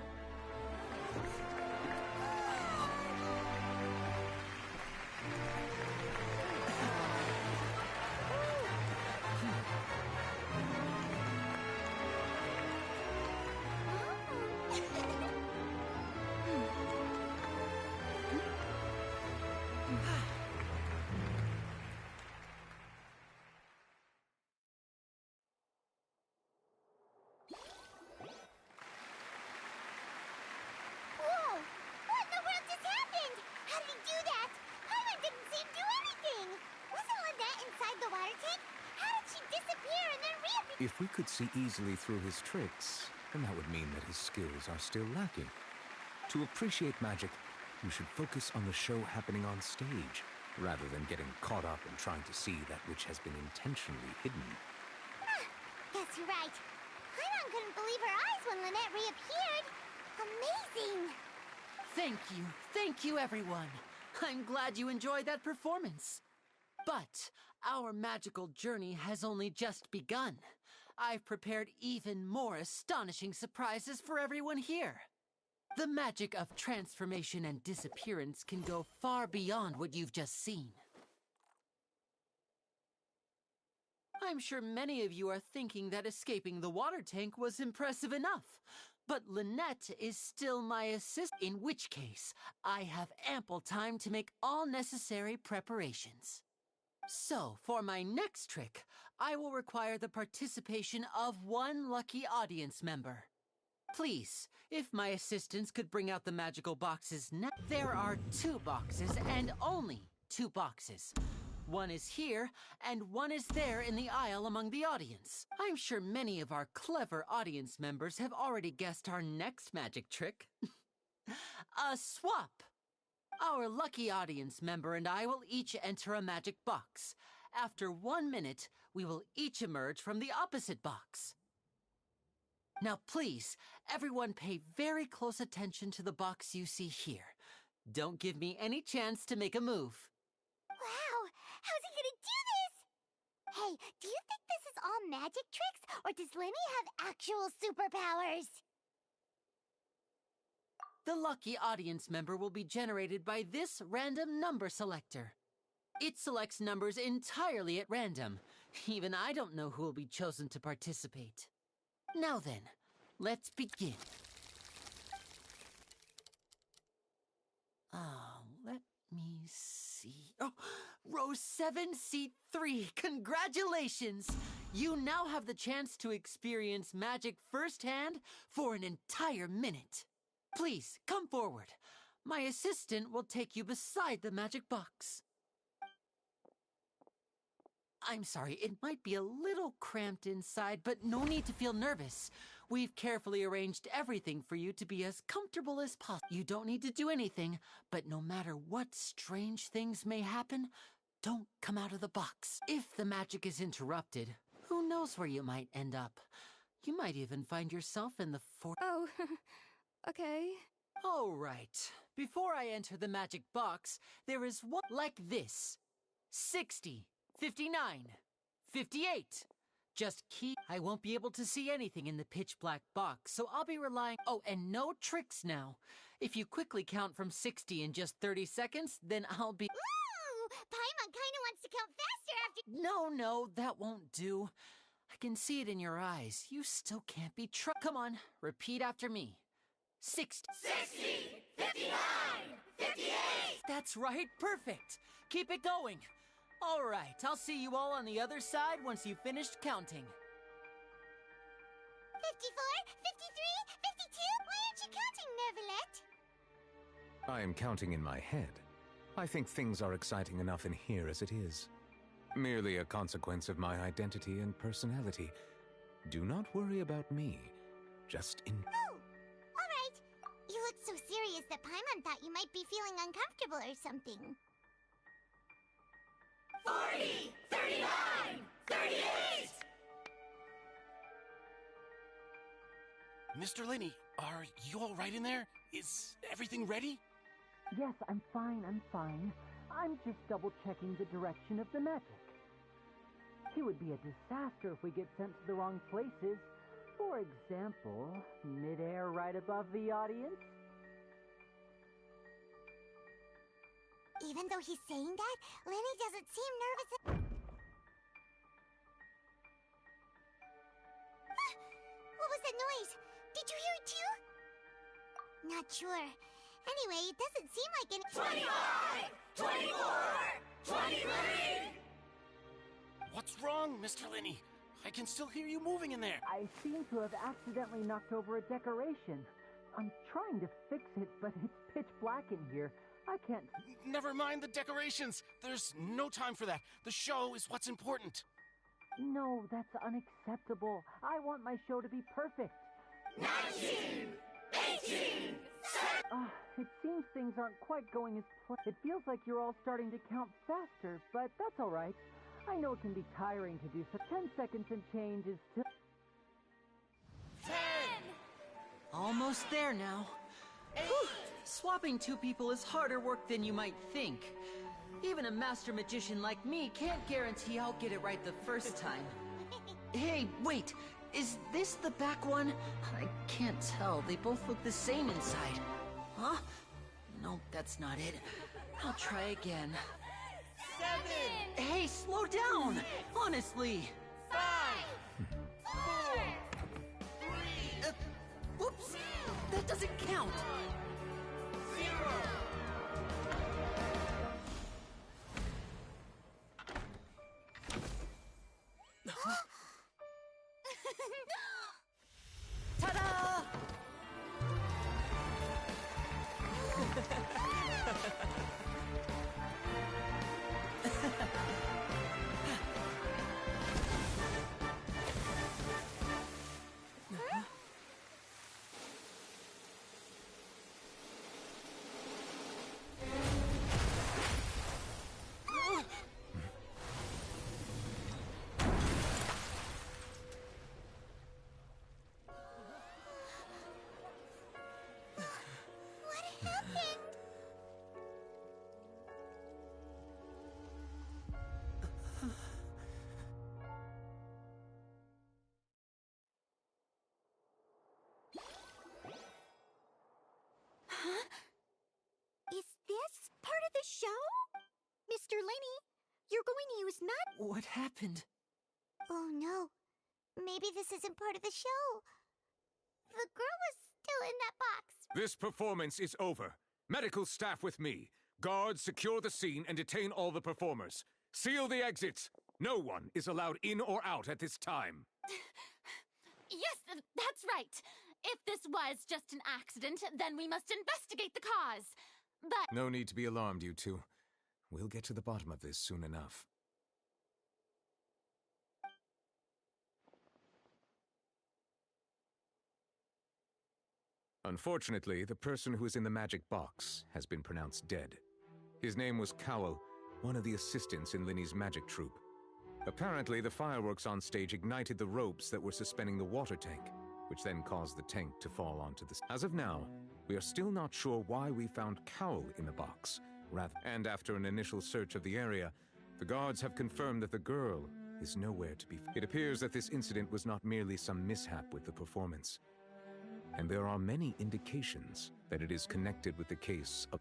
If we could see easily through his tricks, then that would mean that his skills are still lacking. To appreciate magic, you should focus on the show happening on stage, rather than getting caught up in trying to see that which has been intentionally hidden. Guess you're right. Paimon couldn't believe her eyes when Lynette reappeared. Amazing! Thank you, everyone. I'm glad you enjoyed that performance. But our magical journey has only just begun. I've prepared even more astonishing surprises for everyone here. The magic of transformation and disappearance can go far beyond what you've just seen. I'm sure many of you are thinking that escaping the water tank was impressive enough. But Lynette is still my assistant, in which case I have ample time to make all necessary preparations. So, for my next trick, I will require the participation of one lucky audience member. Please, if my assistants could bring out the magical boxes now. There are 2 boxes and only 2 boxes. One is here, and one is there in the aisle among the audience. I'm sure many of our clever audience members have already guessed our next magic trick. A swap! Our lucky audience member and I will each enter a magic box. After 1 minute, we will each emerge from the opposite box. Now please, everyone pay very close attention to the box you see here. Don't give me any chance to make a move. Wow! How's he gonna do this? Hey, do you think this is all magic tricks, or does Lenny have actual superpowers? The lucky audience member will be generated by this random number selector. It selects numbers entirely at random. Even I don't know who will be chosen to participate. Now then, let's begin. Let me see. Oh, row 7, seat 3. Congratulations! You now have the chance to experience magic firsthand for an entire minute. Please, come forward. My assistant will take you beside the magic box. I'm sorry, it might be a little cramped inside, but no need to feel nervous. We've carefully arranged everything for you to be as comfortable as possible. You don't need to do anything, but no matter what strange things may happen, don't come out of the box. If the magic is interrupted, who knows where you might end up? You might even find yourself in the Oh, okay. All right. Before I enter the magic box, there is one like this. 60. 59, 58. Just keep. I won't be able to see anything in the pitch black box, so I'll be relying. Oh, and no tricks now. If you quickly count from 60 in just 30 seconds, then I'll be. Ooh! Paimon kinda wants to count faster after. No, that won't do. I can see it in your eyes. You still can't be Come on, repeat after me. 60. 59, 58. That's right, perfect. Keep it going. All right, I'll see you all on the other side once you've finished counting. 54, 53, 52. Why aren't you counting, Neuvillette? I am counting in my head. I think things are exciting enough in here as it is. Merely a consequence of my identity and personality. Do not worry about me. Just in. Oh, all right. You look so serious that Paimon thought you might be feeling uncomfortable or something. 40, 39, 38! Mr. Linney, are you all right in there? Is everything ready? Yes, I'm fine. I'm just double-checking the direction of the magic. It would be a disaster if we get sent to the wrong places. For example, mid-air right above the audience. Even though he's saying that, Lenny doesn't seem nervous. What was that noise? Did you hear it too? Not sure. Anyway, it doesn't seem like any. 25! 24! 23! What's wrong, Mr. Linney? I can still hear you moving in there. I seem to have accidentally knocked over a decoration. I'm trying to fix it, but it's pitch black in here. I can't. Never mind the decorations. There's no time for that. The show is what's important. No, that's unacceptable. I want my show to be perfect. 19! 18! It seems things aren't quite going as planned. It feels like you're all starting to count faster, but that's all right. I know it can be tiring to do so. 10 seconds and change is still... 10! Almost there now. Whew. Swapping two people is harder work than you might think. Even a master magician like me can't guarantee I'll get it right the first time. Hey, wait! Is this the back one? I can't tell. They both look the same inside. Huh? No, that's not it. I'll try again. 7! Hey, slow down! Honestly! 5! 4! 3! Whoops! That doesn't count! 0! Ta-da! Is this part of the show? Mr. Lenny, you're going to use What happened? Oh no. Maybe this isn't part of the show. The girl was still in that box. This performance is over. Medical staff with me. Guards, secure the scene and detain all the performers. Seal the exits. No one is allowed in or out at this time. Yes, that's right. If this was just an accident, then we must investigate the cause. But No need to be alarmed, you two. We'll get to the bottom of this soon enough. Unfortunately, the person who is in the magic box has been pronounced dead. His name was Cowell, one of the assistants in Linny's magic troupe. Apparently, the fireworks on stage ignited the ropes that were suspending the water tank, which then caused the tank to fall onto the... As of now, we are still not sure why we found Cowell in the box. And after an initial search of the area, the guards have confirmed that the girl is nowhere to be... It appears that this incident was not merely some mishap with the performance. And there are many indications that it is connected with the case of...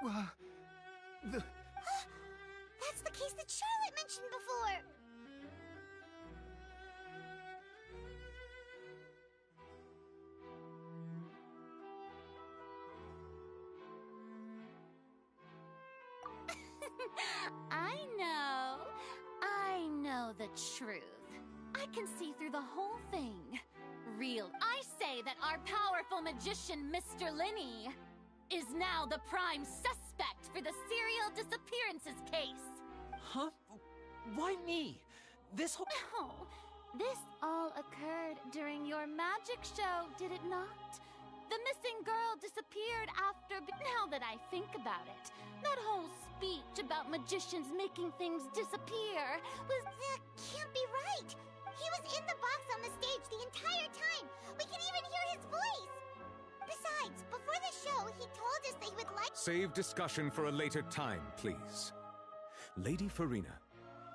That's the case that Charlotte mentioned before. I know the truth. I can see through the whole thing. I say that our powerful magician, Mr. Linny, is now the prime suspect for the serial disappearances case. Huh? Why me? This all occurred during your magic show, did it not? The missing girl disappeared after... Now that I think about it, that whole speech about magicians making things disappear was... That can't be right! He was in the box on the stage the entire time! We can even hear his voice! Besides, before the show, he told us that he would like... Save discussion for a later time, please. Lady Farina,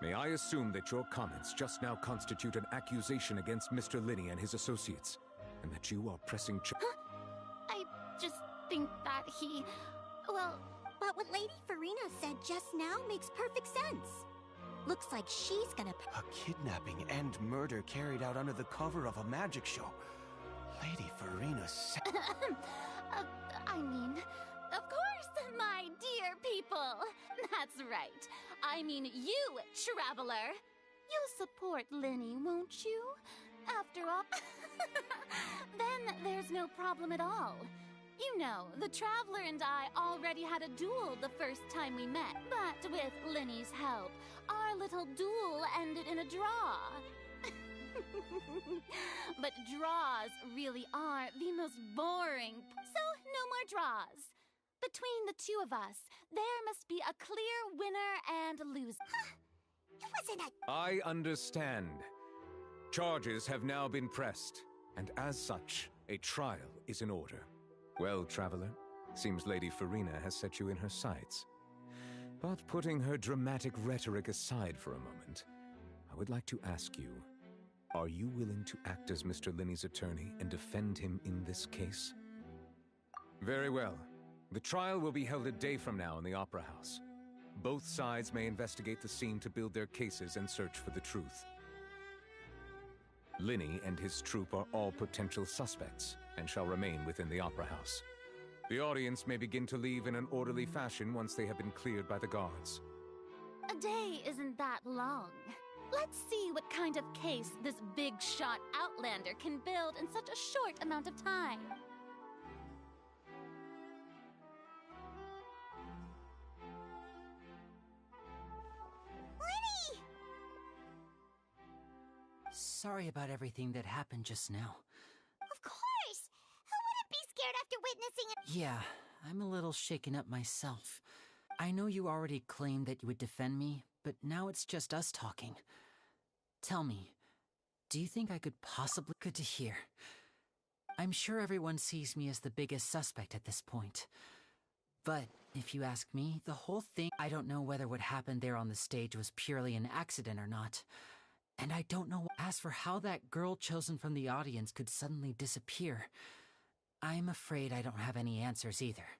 may I assume that your comments just now constitute an accusation against Mr. Linny and his associates, and that you are pressing I just think that he... Well, but what Lady Farina said just now makes perfect sense. Looks like she's gonna... A kidnapping and murder carried out under the cover of a magic show. Lady Farina said... I mean, of course, my dear people. That's right. I mean you, traveler. You'll support Linny, won't you? After all... Then there's no problem at all. You know, the Traveler and I already had a duel the first time we met. But with Linny's help, our little duel ended in a draw. But draws really are the most boring. So, no more draws. Between the two of us, there must be a clear winner and loser. It wasn't a... I understand. Charges have now been pressed, and as such, a trial is in order. Well, Traveler, seems Lady Farina has set you in her sights. But putting her dramatic rhetoric aside for a moment, I would like to ask you, are you willing to act as Mr. Linney's attorney and defend him in this case? Very well. The trial will be held a day from now in the Opera House. Both sides may investigate the scene to build their cases and search for the truth. Linney and his troupe are all potential suspects and shall remain within the Opera House. The audience may begin to leave in an orderly fashion once they have been cleared by the guards. A day isn't that long. Let's see what kind of case this big-shot outlander can build in such a short amount of time. Linny! Sorry about everything that happened just now. Of course! Who wouldn't be scared after witnessing it? Yeah, I'm a little shaken up myself. I know you already claimed that you would defend me, but now it's just us talking. Tell me, do you think I could possibly... Good to hear. I'm sure everyone sees me as the biggest suspect at this point. But if you ask me, the whole thing... I don't know whether what happened there on the stage was purely an accident or not. And I don't know... As for how that girl chosen from the audience could suddenly disappear, I'm afraid I don't have any answers either.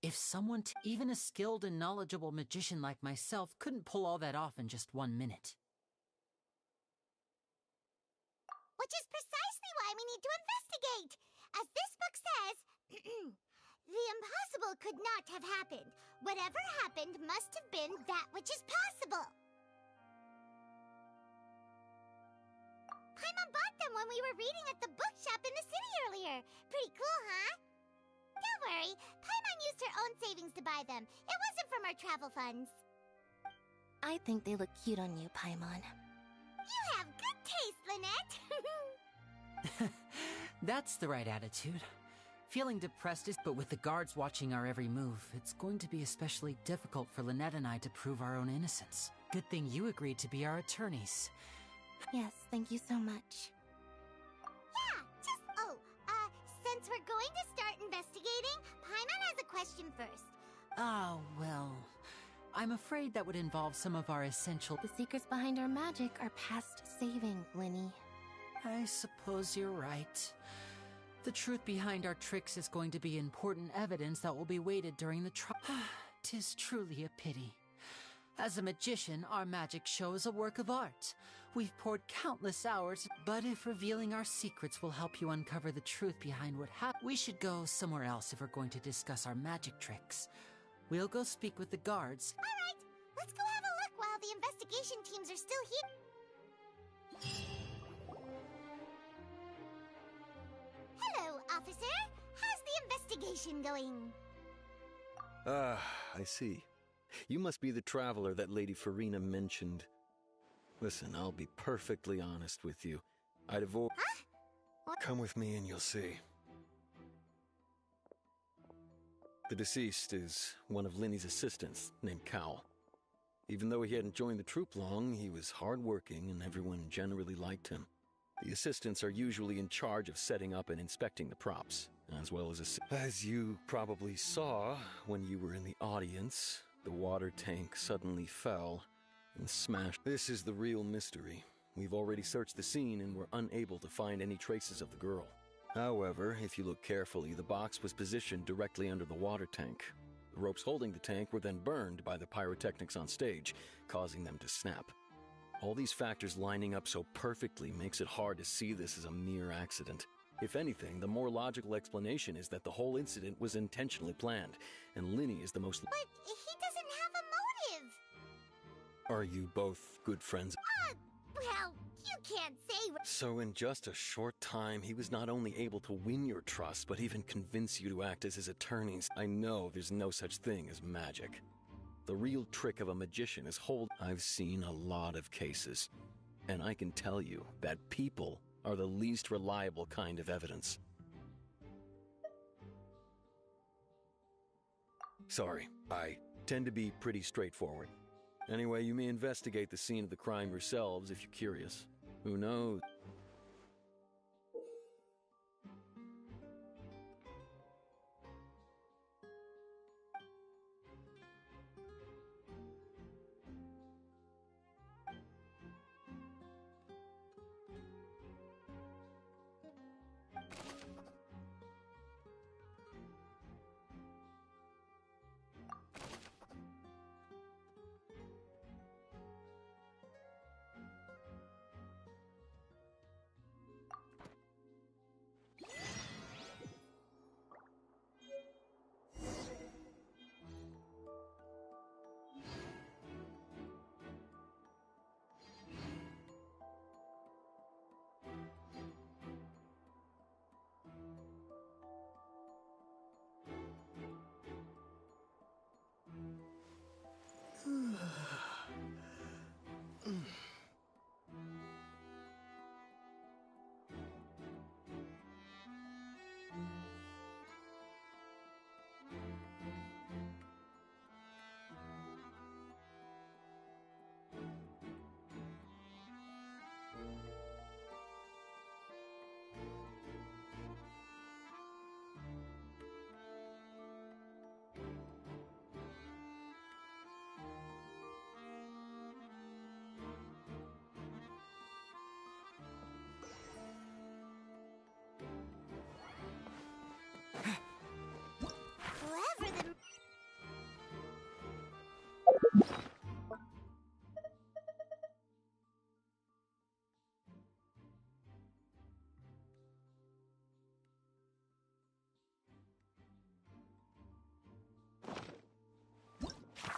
If someone, even a skilled and knowledgeable magician like myself, couldn't pull all that off in just 1 minute. Which is precisely why we need to investigate! As this book says, the impossible could not have happened. Whatever happened must have been that which is possible. Paimon bought them when we were reading at the bookshop in the city earlier. Pretty cool, huh? Don't worry, Paimon used her own savings to buy them. It wasn't from our travel funds. I think they look cute on you, Paimon. You have good taste, Lynette! That's the right attitude. Feeling depressed is... But with the guards watching our every move, it's going to be especially difficult for Lynette and I to prove our own innocence. Good thing you agreed to be our attorneys. Yes, thank you so much. Since we're going to start investigating, Paimon has a question first. Ah, well... I'm afraid that would involve some of our essential... The secrets behind our magic are past saving, Linny. I suppose you're right. The truth behind our tricks is going to be important evidence that will be weighted during the trial. 'Tis truly a pity. As a magician, our magic show is a work of art. We've poured countless hours, but if revealing our secrets will help you uncover the truth behind what happened, we should go somewhere else if we're going to discuss our magic tricks. We'll go speak with the guards. All right, let's go have a look while the investigation teams are still here. Hello, officer. How's the investigation going? I see. You must be the traveler that Lady Farina mentioned. Listen, I'll be perfectly honest with you. I'd avoid... Huh? Come with me and you'll see. The deceased is one of Linny's assistants, named Cal. Even though he hadn't joined the troupe long, he was hardworking and everyone generally liked him. The assistants are usually in charge of setting up and inspecting the props, as well as... As you probably saw when you were in the audience, the water tank suddenly fell and smashed. This is the real mystery. We've already searched the scene and were unable to find any traces of the girl. However, if you look carefully, the box was positioned directly under the water tank. The ropes holding the tank were then burned by the pyrotechnics on stage, causing them to snap. All these factors lining up so perfectly makes it hard to see this as a mere accident. If anything, the more logical explanation is that the whole incident was intentionally planned, and Linny is the most... But he doesn't have a motive! Are you both good friends? Well, you can't say... So in just a short time, he was not only able to win your trust, but even convince you to act as his attorneys. I know there's no such thing as magic. The real trick of a magician is hold... I've seen a lot of cases. And I can tell you that people are the least reliable kind of evidence. Sorry, I tend to be pretty straightforward. Anyway, you may investigate the scene of the crime yourselves if you're curious. Who knows?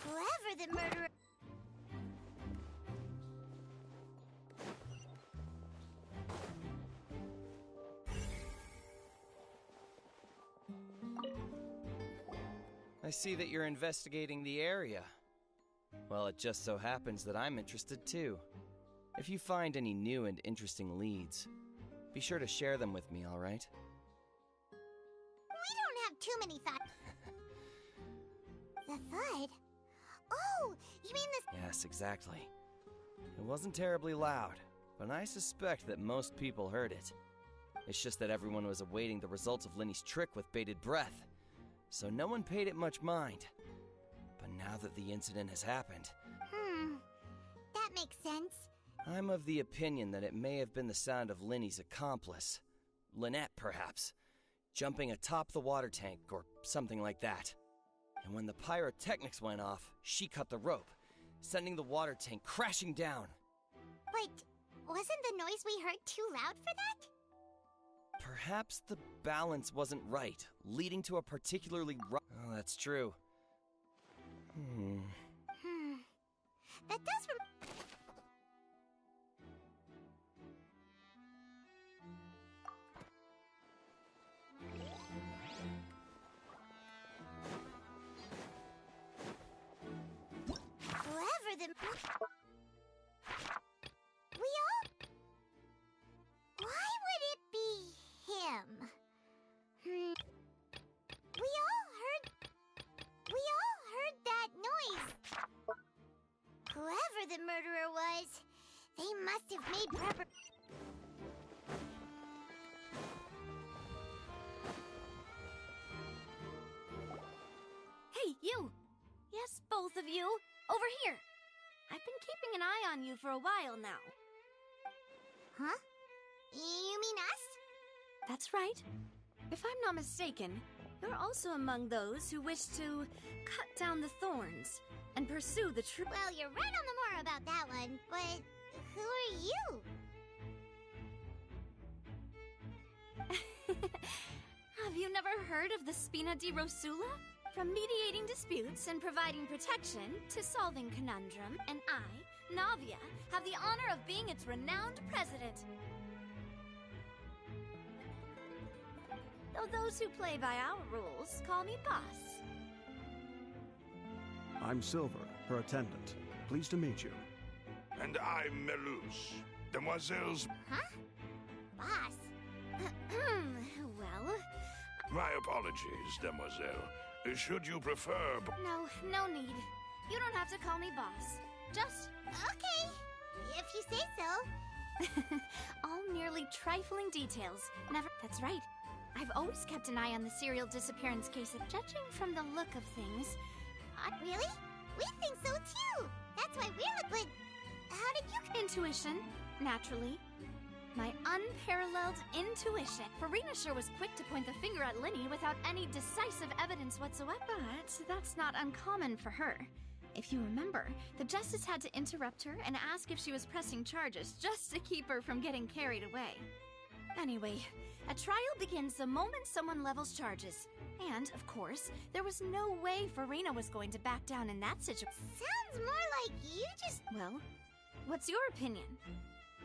Whoever the murderer... I see that you're investigating the area. Well, it just so happens that I'm interested too. If you find any new and interesting leads, be sure to share them with me, all right? We don't have too many The thud? Oh, you mean this... Yes, exactly. It wasn't terribly loud, but I suspect that most people heard it. It's just that everyone was awaiting the results of Linny's trick with bated breath, so no one paid it much mind. But now that the incident has happened... that makes sense. I'm of the opinion that it may have been the sound of Linny's accomplice. Lynette, perhaps. Jumping atop the water tank, or something like that. And when the pyrotechnics went off, she cut the rope, sending the water tank crashing down. But wasn't the noise we heard too loud for that? Perhaps the balance wasn't right, leading to a particularly Oh, that's true. That does Whoever the... Why would it be him? We all heard that noise. Whoever the murderer was, they must have made prepper... Hey, you! Yes, both of you! Over here! I've been keeping an eye on you for a while now. Huh? You mean us? That's right. If I'm not mistaken, you're also among those who wish to cut down the thorns and pursue the truth. Well, you're right on the more about that one, but who are you? Have you never heard of the Spina di Rosula? From mediating disputes and providing protection to solving conundrum, and I, Navia, have the honor of being its renowned president. Though those who play by our rules call me boss. I'm Silver, her attendant. Pleased to meet you. And I'm Melush, Demoiselles... Huh? Boss. Well... My apologies, Demoiselle. Should you prefer... No need. You don't have to call me boss. Just... Okay, if you say so. all merely trifling details. Never... That's right. I've always kept an eye on the serial disappearance case. Judging from the look of things... Really? We think so too! That's why we're... But how did you... Intuition, naturally. My unparalleled intuition. Farina sure was quick to point the finger at Linny without any decisive evidence whatsoever. But that's not uncommon for her. If you remember, the Justice had to interrupt her and ask if she was pressing charges just to keep her from getting carried away. Anyway, a trial begins the moment someone levels charges. And, of course, there was no way Farina was going to back down in that situation. Sounds more like you just... Well, what's your opinion?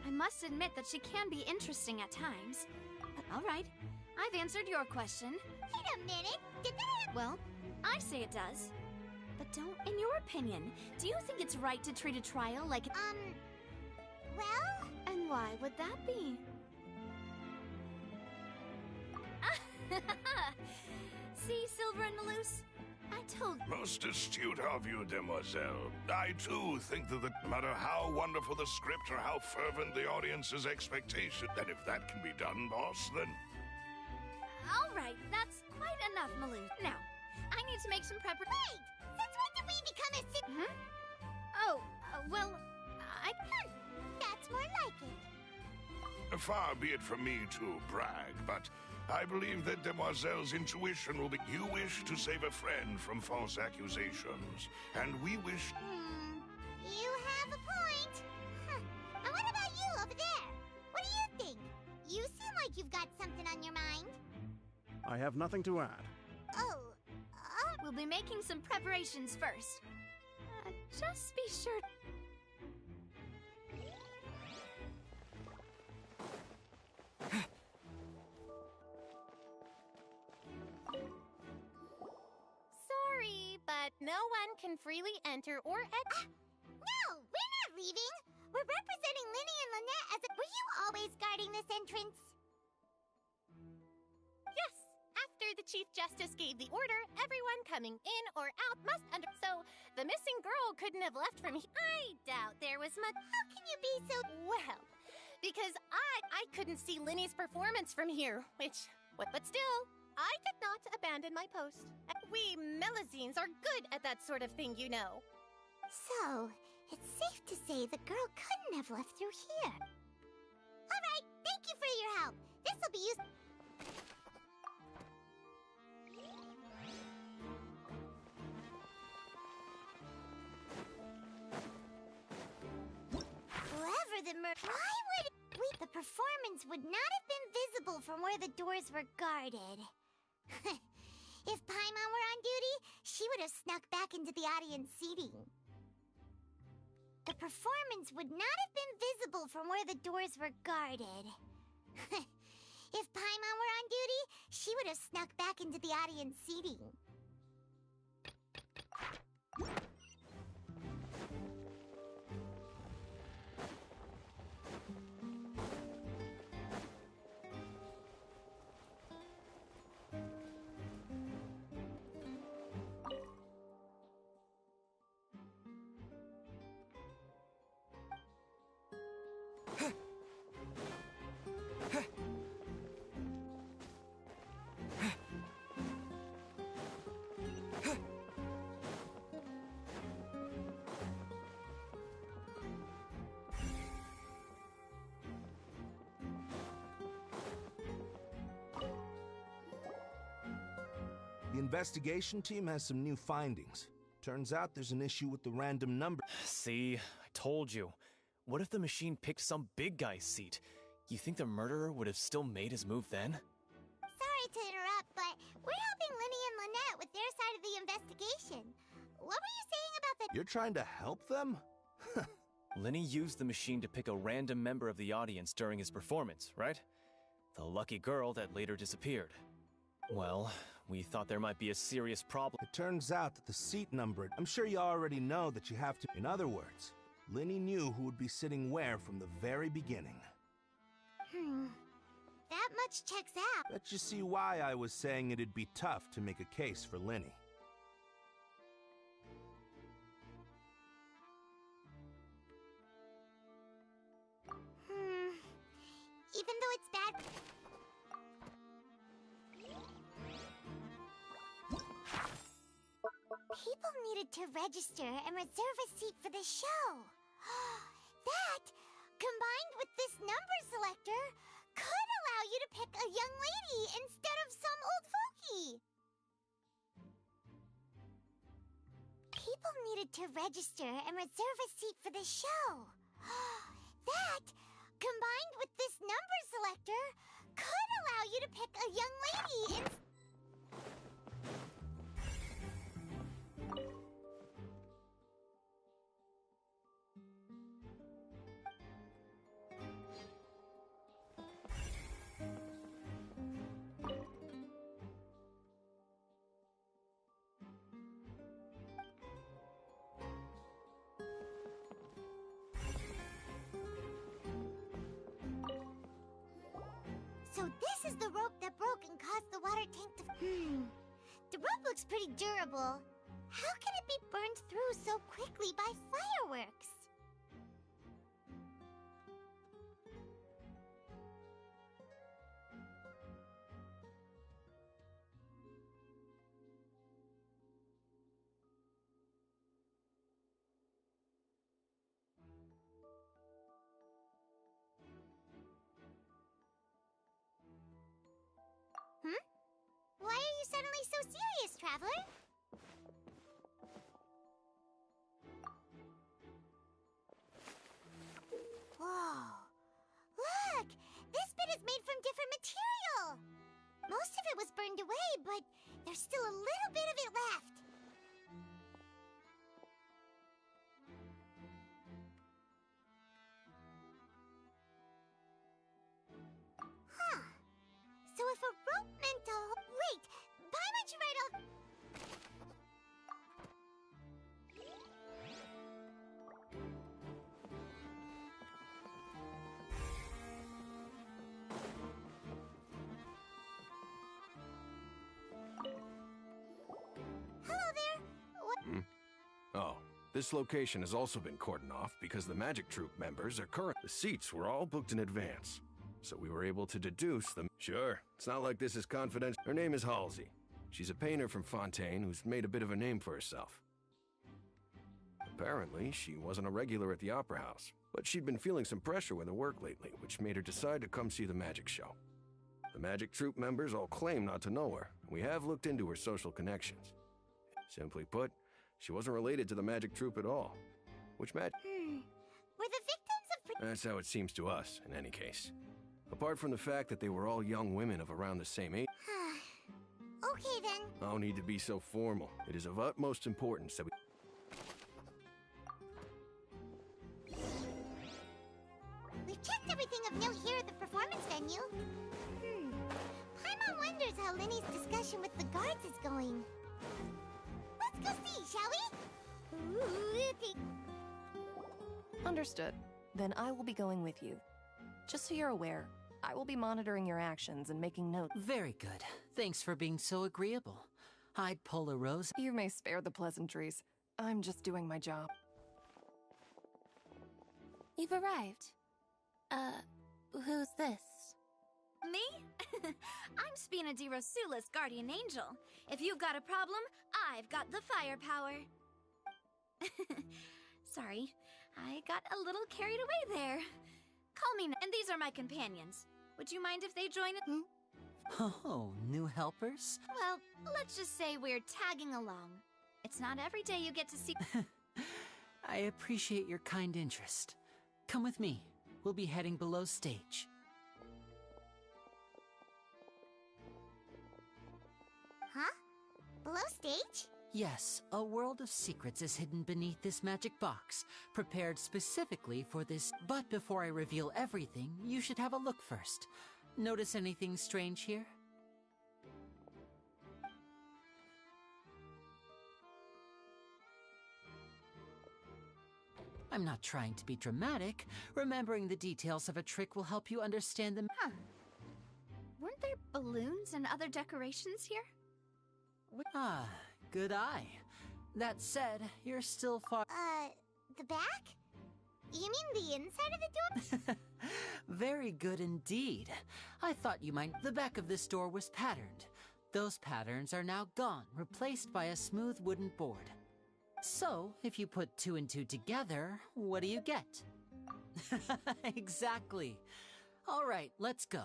I must admit that she can be interesting at times. But all right, I've answered your question. Wait a minute, did that... Well, I say it does. But don't, in your opinion, do you think it's right to treat a trial like... Well... And why would that be? See, Silver and Malus? I told you. Most astute of you, Demoiselle. I, too, think that no matter how wonderful the script or how fervent the audience's expectation, that if that can be done, boss, then... All right, that's quite enough, Malus. Now, I need to make some preparation. Wait! Since when did we become a Oh, well, I... That's more like it. Far be it from me to brag, but I believe that Demoiselle's intuition will be... You wish to save a friend from false accusations, and we wish... You have a point. Huh. And what about you over there? What do you think? You seem like you've got something on your mind. I have nothing to add. Oh, we'll be making some preparations first. Just be sure... Sorry, but no one can freely enter or exit. No, we're not leaving. We're representing Linny and Lynette as a... Were you always guarding this entrance? Yes. After the Chief Justice gave the order, everyone coming in or out must under... So, the missing girl couldn't have left from here. I doubt there was much... How can you be so... Well, because I couldn't see Linny's performance from here, which... But still, I did not abandon my post. We Melazines are good at that sort of thing, you know. So, it's safe to say the girl couldn't have left through here. All right, thank you for your help. This'll be used... Whoever the Why would... The performance would not have been visible from where the doors were guarded. If Paimon were on duty, she would have snuck back into the audience seating. The performance would not have been visible from where the doors were guarded. If Paimon were on duty, she would have snuck back into the audience seating. The investigation team has some new findings. Turns out there's an issue with the random number. See, I told you. What if the machine picked some big guy's seat? You think the murderer would have still made his move then? Sorry to interrupt, but we're helping Linny and Lynette with their side of the investigation. What were you saying about the... You're trying to help them? Linny used the machine to pick a random member of the audience during his performance, right? The lucky girl that later disappeared. Well, we thought there might be a serious problem. It turns out that the seat number... I'm sure you already know that you have to... In other words, Linny knew who would be sitting where from the very beginning. That much checks out. Bet you see why I was saying it'd be tough to make a case for Linny. Even though it's bad... People needed to register and reserve a seat for the show. That, combined with this number selector, could allow you to pick a young lady instead of some old fogey. People needed to register and reserve a seat for the show. That, combined with this number selector, could allow you to pick a young lady instead... So this is the rope that broke and caused the water tank to... The rope looks pretty durable. How can it be burned through so quickly by fireworks? Why are you suddenly so serious, Traveler? Whoa. Look! This bit is made from different material! Most of it was burned away, but there's still a little bit of it left. Huh. So if a rope meant to... Wait! Paimon should write all... Hello there! What? Oh, this location has also been cordoned off because the magic troupe members are current. The seats were all booked in advance, so we were able to deduce them. Sure, it's not like this is confidential. Her name is Halsey. She's a painter from Fontaine who's made a bit of a name for herself. Apparently, she wasn't a regular at the Opera House, but she'd been feeling some pressure with her work lately, which made her decide to come see the magic show. The magic troupe members all claim not to know her, and we have looked into her social connections. Simply put, she wasn't related to the magic troupe at all. Which Were the victims of... That's how it seems to us, in any case. Apart from the fact that they were all young women of around the same age. Okay then. No need to be so formal. It is of utmost importance that we... We've checked everything of note here at the performance venue. Paimon wonders how Linny's discussion with the guards is going. Let's go see, shall we? Understood. Then I will be going with you. Just so you're aware, I will be monitoring your actions and making notes. Very good. Thanks for being so agreeable. I'd pull a rose. You may spare the pleasantries. I'm just doing my job. You've arrived. Who's this? Me? I'm Spina di Rosula's guardian angel. If you've got a problem, I've got the firepower. Sorry, I got a little carried away there. Call me, and these are my companions. Would you mind if they join us? Oh, new helpers? Well, let's just say we're tagging along. It's not every day you get to see... I appreciate your kind interest. Come with me. We'll be heading below stage. Huh? Below stage? Yes, a world of secrets is hidden beneath this magic box, prepared specifically for this. But before I reveal everything, you should have a look first. Notice anything strange here? I'm not trying to be dramatic. Remembering the details of a trick will help you understand them. Huh. Weren't there balloons and other decorations here? Ah, good eye. That said, you're still far. The back? You mean the inside of the door? Very good indeed. I thought you might. The back of this door was patterned. Those patterns are now gone, replaced by a smooth wooden board. So, if you put 2 and 2 together, what do you get? Exactly. All right, let's go.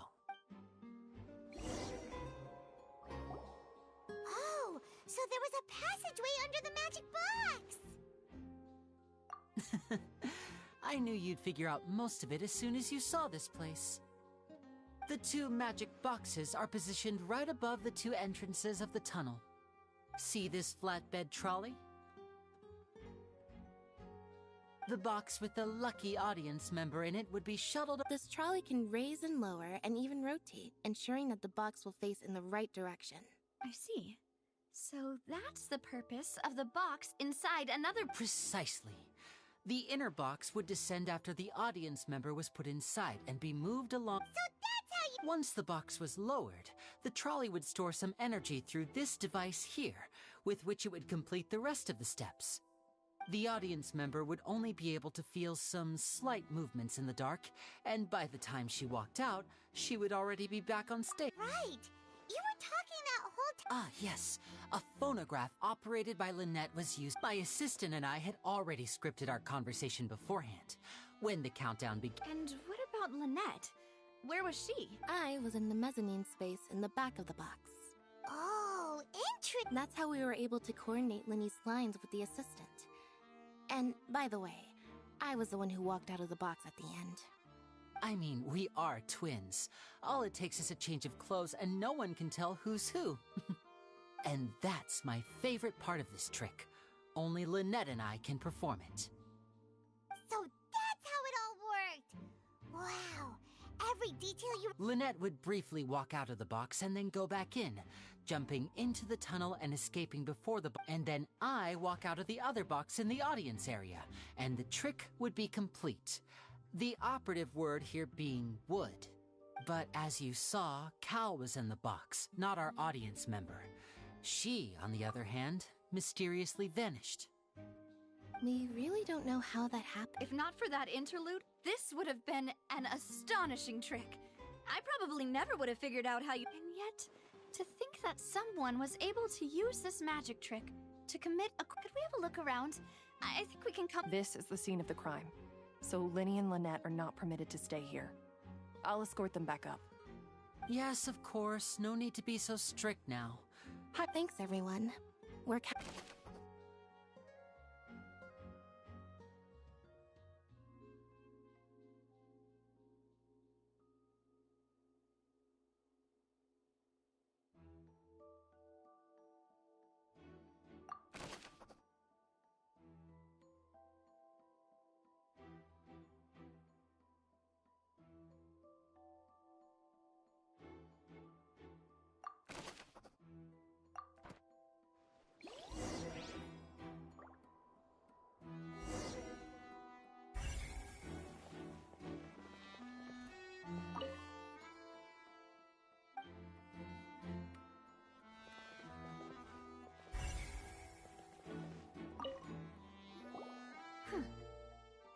Oh, so there was a passageway under the magic box! I knew you'd figure out most of it as soon as you saw this place. The 2 magic boxes are positioned right above the 2 entrances of the tunnel. See this flatbed trolley? The box with the lucky audience member in it would be shuttled. This trolley can raise and lower and even rotate, ensuring that the box will face in the right direction. I see. So that's the purpose of the box inside another... Precisely. The inner box would descend after the audience member was put inside and be moved along. So that's how you... Once the box was lowered, the trolley would store some energy through this device here, with which it would complete the rest of the steps. The audience member would only be able to feel some slight movements in the dark, and by the time she walked out, she would already be back on stage. Right! You were talking that whole time. Ah, yes. A phonograph operated by Lynette was used. My assistant and I had already scripted our conversation beforehand. When the countdown began. And what about Lynette? Where was she? I was in the mezzanine space in the back of the box. Oh, interesting. That's how we were able to coordinate Linny's lines with the assistant. And, by the way, I was the one who walked out of the box at the end. I mean, we are twins. All it takes is a change of clothes and no one can tell who's who. And that's my favorite part of this trick. Only Lynette and I can perform it. So that's how it all worked! Wow! Every detail you... Lynette would briefly walk out of the box and then go back in, jumping into the tunnel and escaping before the and then I walk out of the other box in the audience area, and the trick would be complete. The operative word here being would. But as you saw, Cal was in the box, not our audience member. She, on the other hand, mysteriously vanished. We really don't know how that happened. If not for that interlude, this would have been an astonishing trick. I probably never would have figured out how you... And yet, to think that someone was able to use this magic trick to commit a... Could we have a look around? I think we can come... This is the scene of the crime, so Linny and Lynette are not permitted to stay here. I'll escort them back up. Yes, of course. No need to be so strict now. Hi. Thanks, everyone. We're...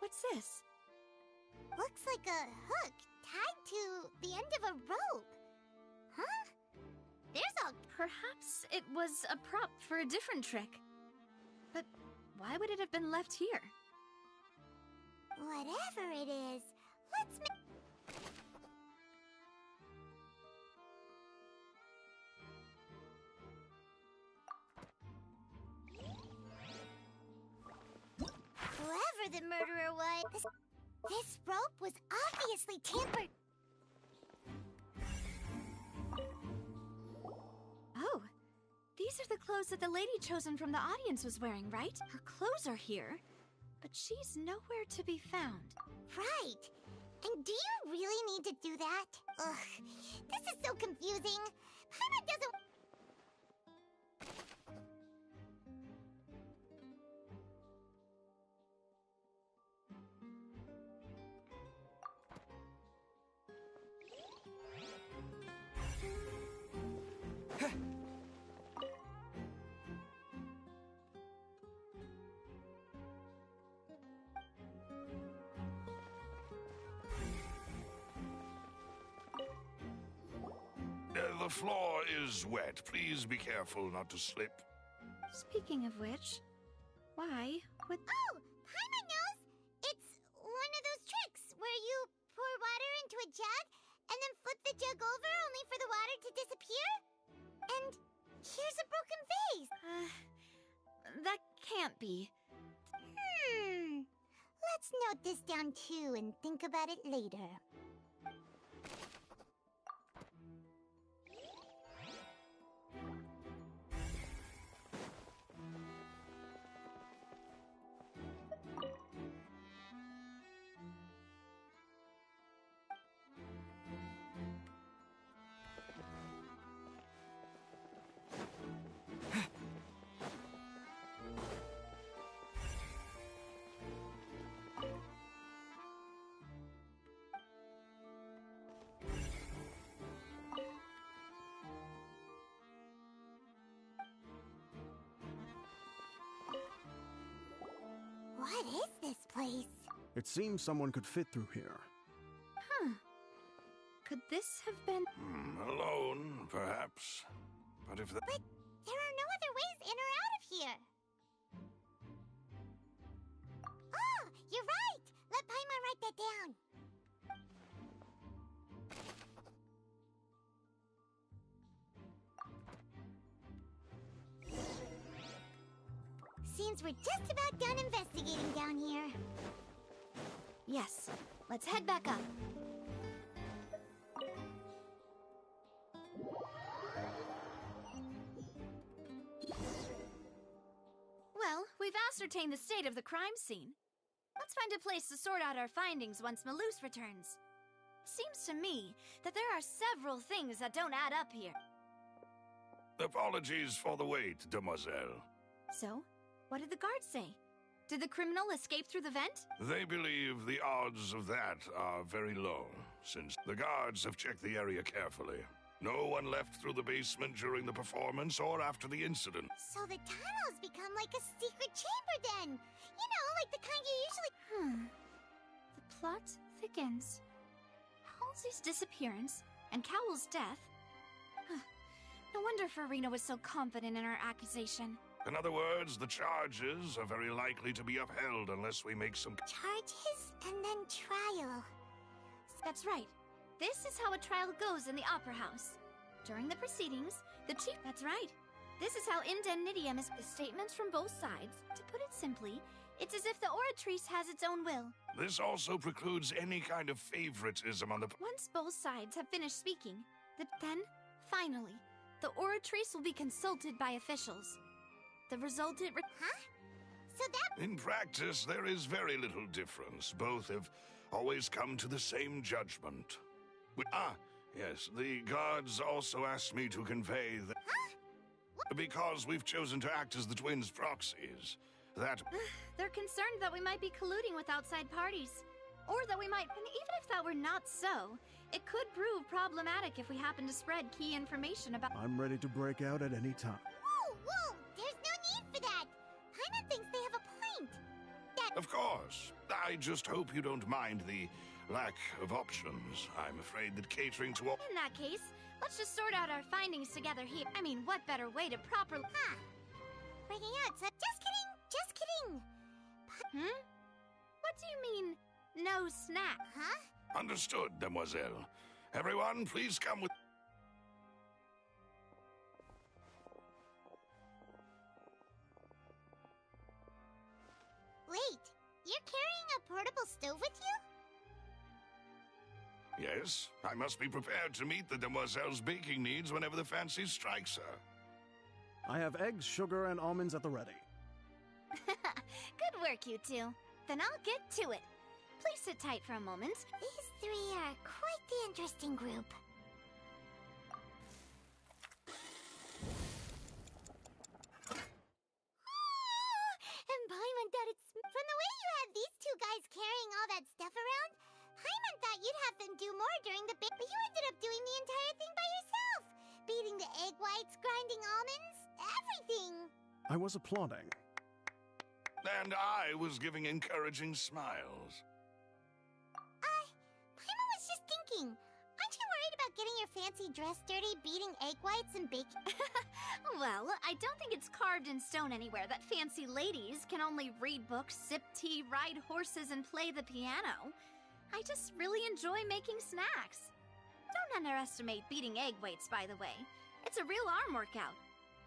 What's this? Looks like a hook tied to the end of a rope. Huh? There's a... Perhaps it was a prop for a different trick. But why would it have been left here? Whatever it is, let's make... Whoever the murderer was... This rope was obviously tampered... Oh, these are the clothes that the lady chosen from the audience was wearing, right? Her clothes are here, but she's nowhere to be found. Right. And do you really need to do that? Ugh, this is so confusing. Paimon doesn't... The floor is wet. Please be careful not to slip. Speaking of which, why would... Oh! Paimon knows! It's one of those tricks where you pour water into a jug and then flip the jug over only for the water to disappear? And here's a broken vase! That can't be. Let's note this down too and think about it later. What is this place? It seems someone could fit through here. Huh. Could this have been... Alone, perhaps. But if the... But there are no other ways in or out of here. Oh, you're right! Let Paimon write that down. Seems we're just about done investigating down here. Yes, let's head back up. Well, we've ascertained the state of the crime scene. Let's find a place to sort out our findings once Malus returns. Seems to me that there are several things that don't add up here. Apologies for the wait, demoiselle. So, what did the guards say? Did the criminal escape through the vent? They believe the odds of that are very low, since the guards have checked the area carefully. No one left through the basement during the performance or after the incident. So the tunnels become like a secret chamber then! You know, like the kind you usually... The plot thickens. Halsey's disappearance and Cowell's death. No wonder Farina was so confident in her accusation. In other words, the charges are very likely to be upheld unless we make some... Charges and then trial. That's right. This is how a trial goes in the Opera House. During the proceedings, the chief... That's right. This is how indemnitium is... The statements from both sides. To put it simply, it's as if the Oratrice has its own will. This also precludes any kind of favoritism on the... Once both sides have finished speaking, then, finally, the Oratrice will be consulted by officials. The resultant... Huh? So that... In practice, there is very little difference. Both have always come to the same judgment. Yes, the guards also asked me to convey that... Huh? Because we've chosen to act as the twins' proxies, that... They're concerned that we might be colluding with outside parties. Or that we might... And even if that were not so, it could prove problematic if we happen to spread key information about... I'm ready to break out at any time. Whoa! There's no need for that! Paimon thinks they have a point! Of course. I just hope you don't mind the lack of options. I'm afraid that catering to all... In that case, let's just sort out our findings together here. I mean, what better way to properly... Breaking out, so... Just kidding! What do you mean, no snack? Huh? Understood, demoiselle. Everyone, please come with... Wait, you're carrying a portable stove with you? Yes, I must be prepared to meet the demoiselle's baking needs whenever the fancy strikes her. I have eggs, sugar, and almonds at the ready. Good work, you two. Then I'll get to it. Please sit tight for a moment. These three are quite the interesting group. And Paimon thought it's... From the way you had these two guys carrying all that stuff around, Paimon thought you'd have them do more during the bit, but you ended up doing the entire thing by yourself. Beating the egg whites, grinding almonds, everything. I was applauding. And I was giving encouraging smiles. Paimon was just thinking, aren't you worried about about getting your fancy dress dirty, beating egg whites and baking? Well, I don't think it's carved in stone anywhere that fancy ladies can only read books, sip tea, ride horses, and play the piano. I just really enjoy making snacks. Don't underestimate beating egg whites, by the way. It's a real arm workout.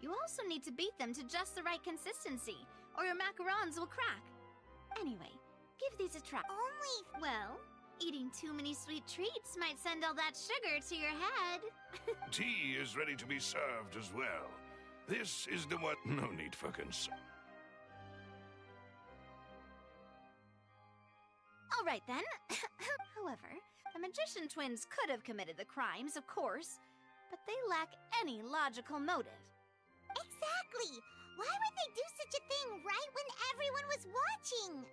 You also need to beat them to just the right consistency, or your macarons will crack. Anyway, give these a try. Well, eating too many sweet treats might send all that sugar to your head. Tea is ready to be served as well. This is the one. No need for concern. All right then. However, the magician twins could have committed the crimes, of course, but they lack any logical motive. Exactly! Why would they do such a thing right when everyone was watching?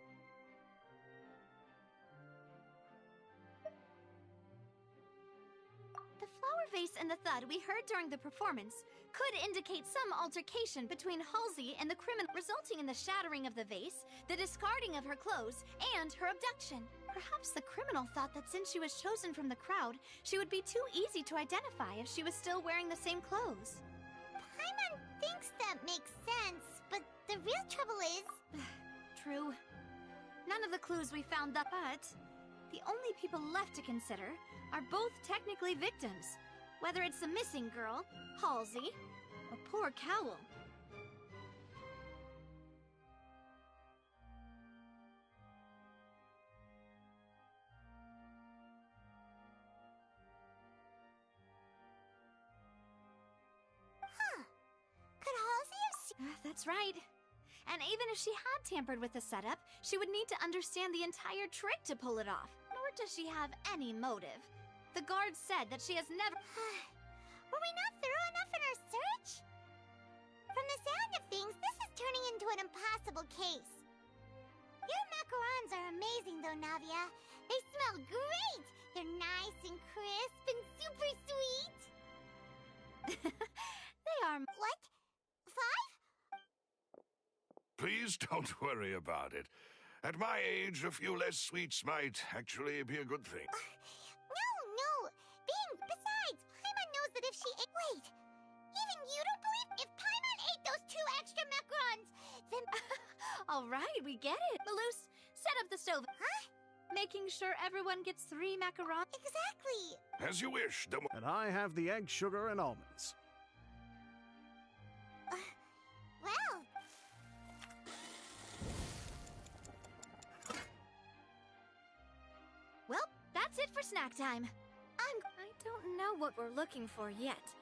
The flower vase and the thud we heard during the performance could indicate some altercation between Halsey and the criminal, resulting in the shattering of the vase, the discarding of her clothes, and her abduction. Perhaps the criminal thought that since she was chosen from the crowd, she would be too easy to identify if she was still wearing the same clothes. Paimon thinks that makes sense, but the real trouble is... True. None of the clues we found but the only people left to consider are both technically victims, whether it's the missing girl, Halsey, or poor Cowl. Huh. Could Halsey have... That's right. And even if she had tampered with the setup, she would need to understand the entire trick to pull it off. Nor does she have any motive. The guard said that she has never... Were we not thorough enough in our search? From the sound of things, this is turning into an impossible case. Your macarons are amazing though, Navia. They smell great! They're nice and crisp and super sweet! They are... What? 5? Please don't worry about it. At my age, a few less sweets might actually be a good thing. No! Besides, Paimon knows that if she ate... Wait! Even you don't believe... If Paimon ate those 2 extra macarons, then... Alright, we get it. Malus, set up the stove. Huh? Making sure everyone gets 3 macarons. Exactly! As you wish, And I have the egg, sugar, and almonds. Well... Well, that's it for snack time. I don't know what we're looking for yet,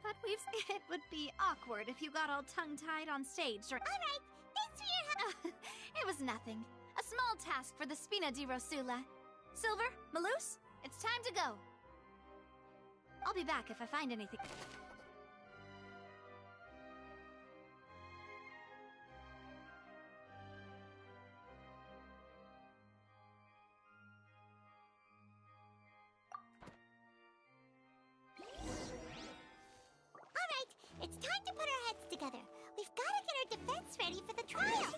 but it would be awkward if you got all tongue-tied on stage or... Alright, thanks for your help. It was nothing. A small task for the Spina di Rosula. Silver, Malus, it's time to go. I'll be back if I find anything. It's time to put our heads together. We've got to get our defense ready for the trial.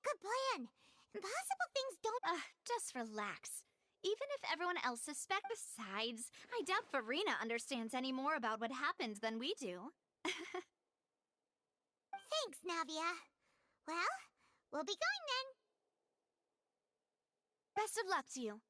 Good plan. Impossible things don't... Just relax. Even if everyone else suspects... Besides, I doubt Farina understands any more about what happened than we do. Thanks, Navia. Well, we'll be going then. Best of luck to you.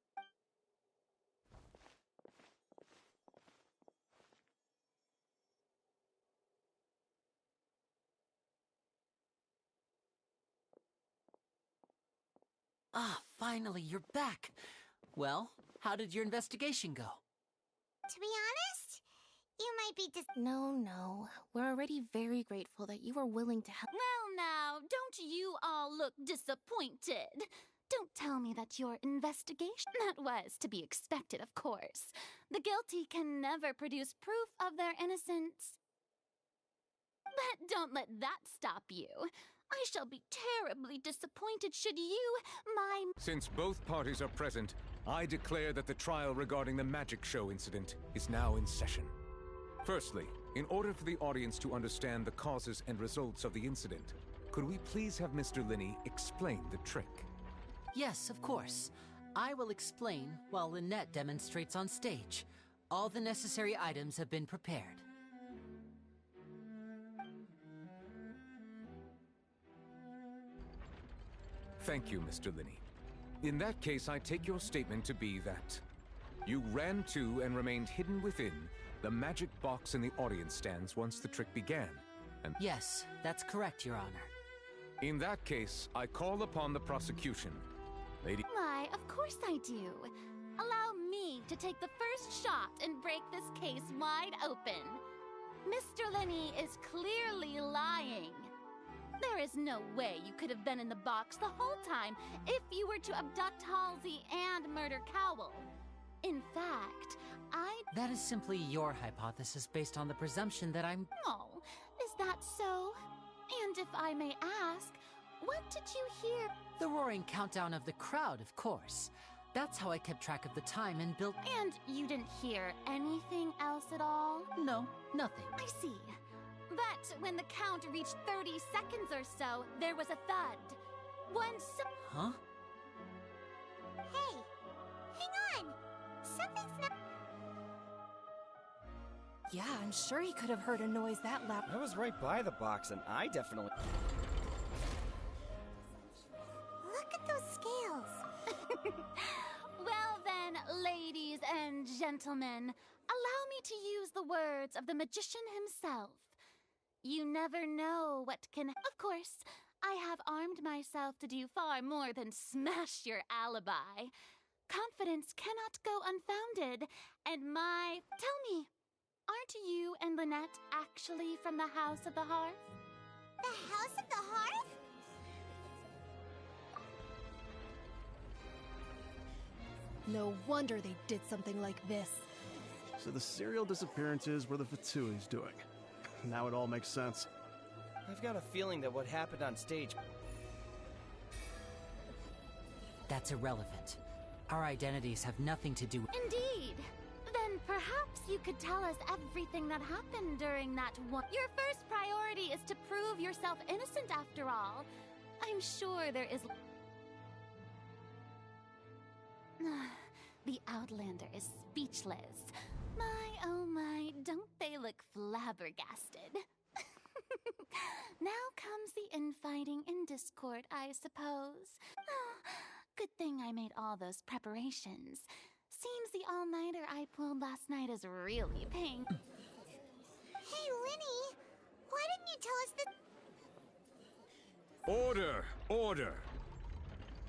Ah, finally, you're back. Well, how did your investigation go? To be honest, You might be just— No. We're already very grateful that you were willing to help. Well now, don't you all look disappointed. Don't tell me that your investigation— That was to be expected, of course. The guilty can never produce proof of their innocence. But don't let that stop you. I shall be terribly disappointed should you, Since both parties are present, I declare that the trial regarding the magic show incident is now in session. Firstly, in order for the audience to understand the causes and results of the incident, could we please have Mr. Linney explain the trick? Yes, of course. I will explain while Lynette demonstrates on stage. All the necessary items have been prepared. Thank you, Mr. Linney. In that case, I take your statement to be that you ran to and remained hidden within the magic box in the audience stands once the trick began, and— Yes, that's correct, Your Honor. In that case, I call upon the prosecution. Lady— Why, of course I do. Allow me to take the first shot and break this case wide open. Mr. Linney is clearly lying. There is no way you could have been in the box the whole time if you were to abduct Halsey and murder Cowell. In fact, That is simply your hypothesis based on the presumption that I'm— Oh, is that so? And if I may ask, what did you hear? The roaring countdown of the crowd, of course. That's how I kept track of the time and built— And you didn't hear anything else at all? No, nothing. I see. But when the count reached 30 seconds or so, there was a thud. Huh? Hey, hang on! Something's not— Yeah, I'm sure he could have heard a noise that loud. I was right by the box, and I definitely— Look at those scales! Well then, ladies and gentlemen, allow me to use the words of the magician himself. You never know what can— Of course, I have armed myself to do far more than smash your alibi. Confidence cannot go unfounded, and Tell me, aren't you and Lynette actually from the House of the Hearth? The House of the Hearth? No wonder they did something like this. So the serial disappearances were the Fatsui's doing. Now it all makes sense. I've got a feeling that what happened on stage— That's irrelevant. Our identities have nothing to do with— Indeed. Then perhaps you could tell us everything that happened during that one— Your first priority is to prove yourself innocent after all. I'm sure there is— The Outlander is speechless. My, oh my, don't they look flabbergasted? Now comes the infighting and discord, I suppose. Good thing I made all those preparations. Seems the all-nighter I pulled last night is really paying— Hey, Linny! Why didn't you tell us that— Order! Order!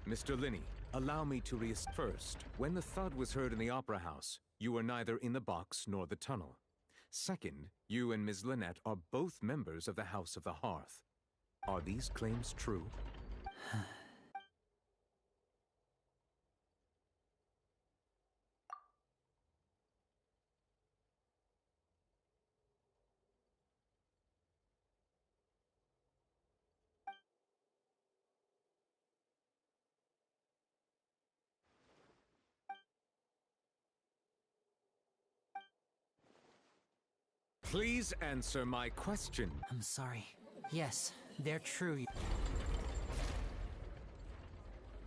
Mr. Linney, allow me to First, when the thud was heard in the Opera House, you were neither in the box nor the tunnel. Second, you and Ms. Lynette are both members of the House of the Hearth. Are these claims true? Please answer my question. I'm sorry. Yes, they're true.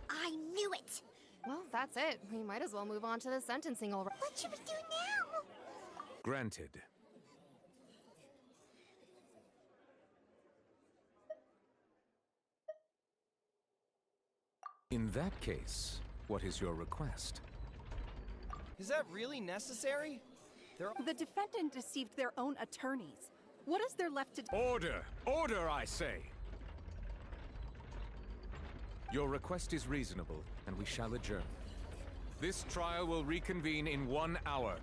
I knew it! Well, that's it. We might as well move on to the sentencing already. What should we do now? Granted. In that case, what is your request? Is that really necessary? The defendant deceived their own attorneys. What is there left to do? Order! Order, I say! Your request is reasonable, and we shall adjourn. This trial will reconvene in 1 hour.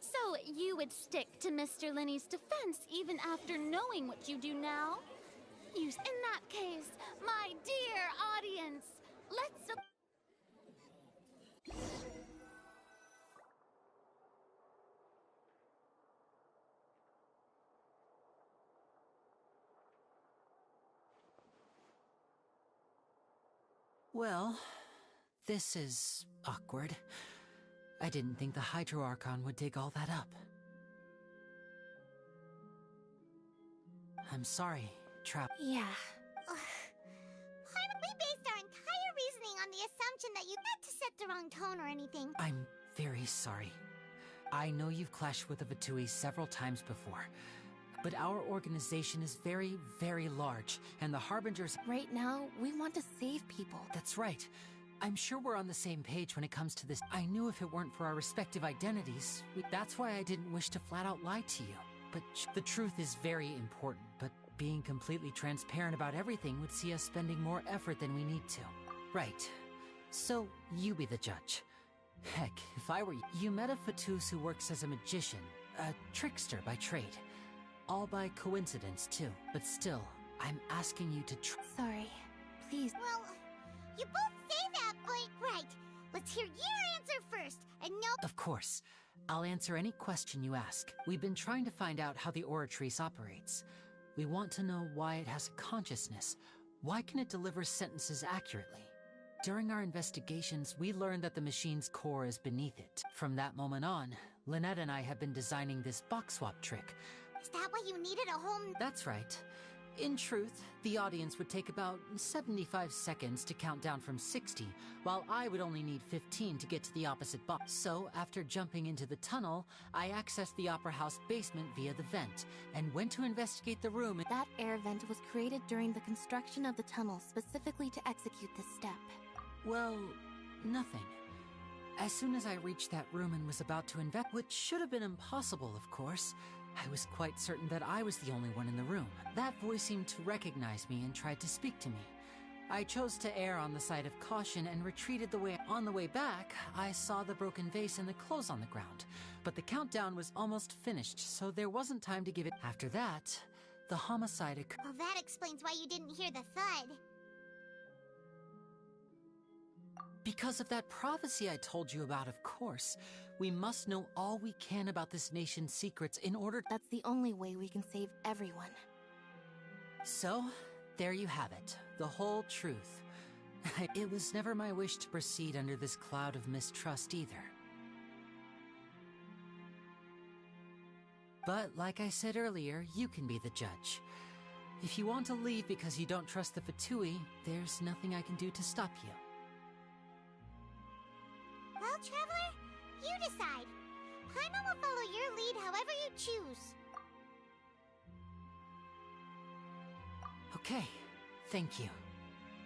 So you would stick to Mr. Linney's defense even after knowing what you do now. In that case, my dear audience, let's... Well, this is awkward. I didn't think the Hydro Archon would dig all that up. I'm sorry, Yeah. We based our entire reasoning on the assumption that you not to set the wrong tone or anything. I'm very sorry. I know you've clashed with the Fatui several times before, but our organization is very, very large, and the Harbingers... Right now, we want to save people. That's right. I'm sure we're on the same page when it comes to this. I knew if it weren't for our respective identities, that's why I didn't wish to flat out lie to you. But the truth is very important, but being completely transparent about everything would see us spending more effort than we need to. Right. So, you be the judge. Heck, if I were you... You met a Fatus who works as a magician, a trickster by trade. All by coincidence, too. But still, I'm asking you to Sorry. Please. Well, you both say that, but... Right. Let's hear your answer first, and no... Of course. I'll answer any question you ask. We've been trying to find out how the Oratrice operates. We want to know why it has a consciousness. Why can it deliver sentences accurately? During our investigations, we learned that the machine's core is beneath it. From that moment on, Lynette and I have been designing this box swap trick. Is that why you needed a whole... That's right. In truth, the audience would take about 75 seconds to count down from 60, while I would only need 15 to get to the opposite box. So, after jumping into the tunnel, I accessed the Opera House basement via the vent, and went to investigate the room. That air vent was created during the construction of the tunnel specifically to execute this step. Well, nothing. As soon as I reached that room and was about to which should have been impossible, of course, I was quite certain that I was the only one in the room. That voice seemed to recognize me and tried to speak to me. I chose to err on the side of caution and retreated the way. On the way back, I saw the broken vase and the clothes on the ground. But the countdown was almost finished, so there wasn't time to give it. After that, the homicide occurred. Well, that explains why you didn't hear the thud. Because of that prophecy I told you about, of course. We must know all we can about this nation's secrets in order... That's the only way we can save everyone. So, there you have it. The whole truth. It was never my wish to proceed under this cloud of mistrust either. But, like I said earlier, you can be the judge. If you want to leave because you don't trust the Fatui, there's nothing I can do to stop you. Well, Traveler, you decide. Paimon will follow your lead however you choose. Okay, thank you.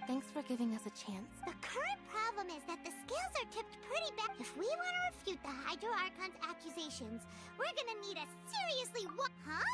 Thanks for giving us a chance. The current problem is that the scales are tipped pretty bad. If we want to refute the Hydro Archon's accusations, we're gonna need a seriously Huh?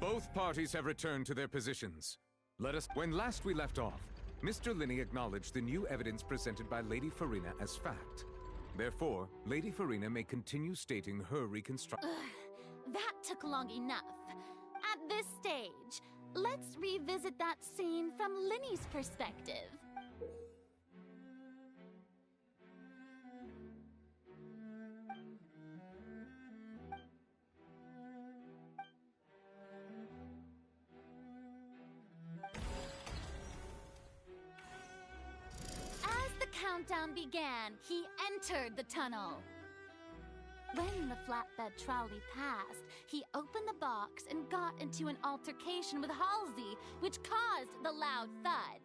Both parties have returned to their positions. When last we left off, Mr. Linney acknowledged the new evidence presented by Lady Farina as fact. Therefore, Lady Farina may continue stating her reconstruction. That took long enough. At this stage, let's revisit that scene from Linney's perspective. Countdown began, he entered the tunnel. When the flatbed trolley passed, he opened the box and got into an altercation with Halsey, which caused the loud thud.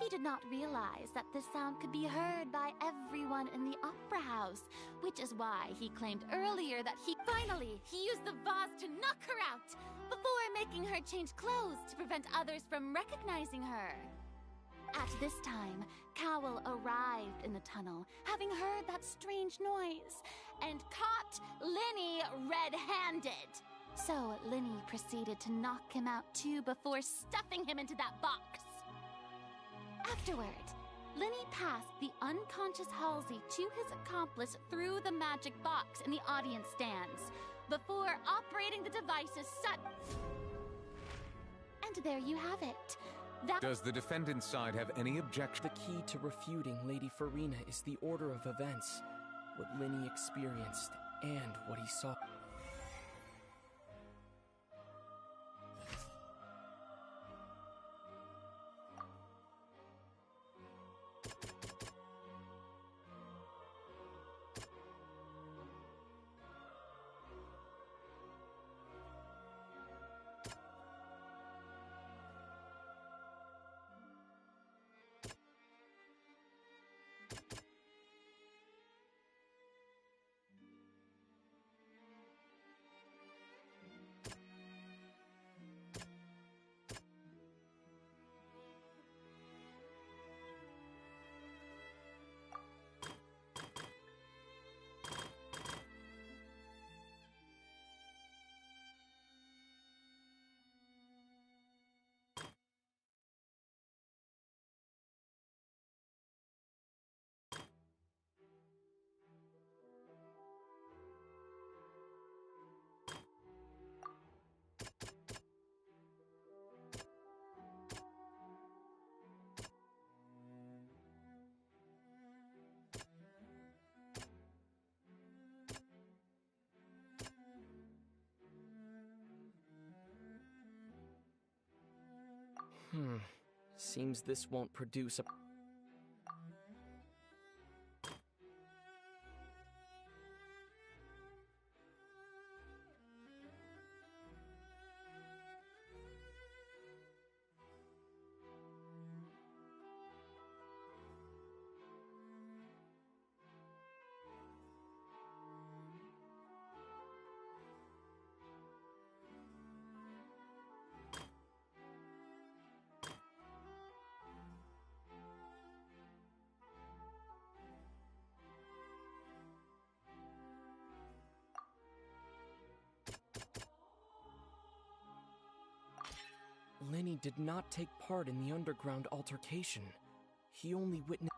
He did not realize that this sound could be heard by everyone in the opera house, which is why he claimed earlier that he used the vase to knock her out before making her change clothes to prevent others from recognizing her. At this time, Cowell arrived in the tunnel, having heard that strange noise, and caught Linny red-handed. So Linny proceeded to knock him out too before stuffing him into that box. Afterward, Linny passed the unconscious Halsey to his accomplice through the magic box in the audience stands, before operating the devices And there you have it. Does the defendant's side have any objection? The key to refuting Lady Farina is the order of events, what Linny experienced, and what he saw. Seems this won't produce a... Linny did not take part in the underground altercation. He only witnessed...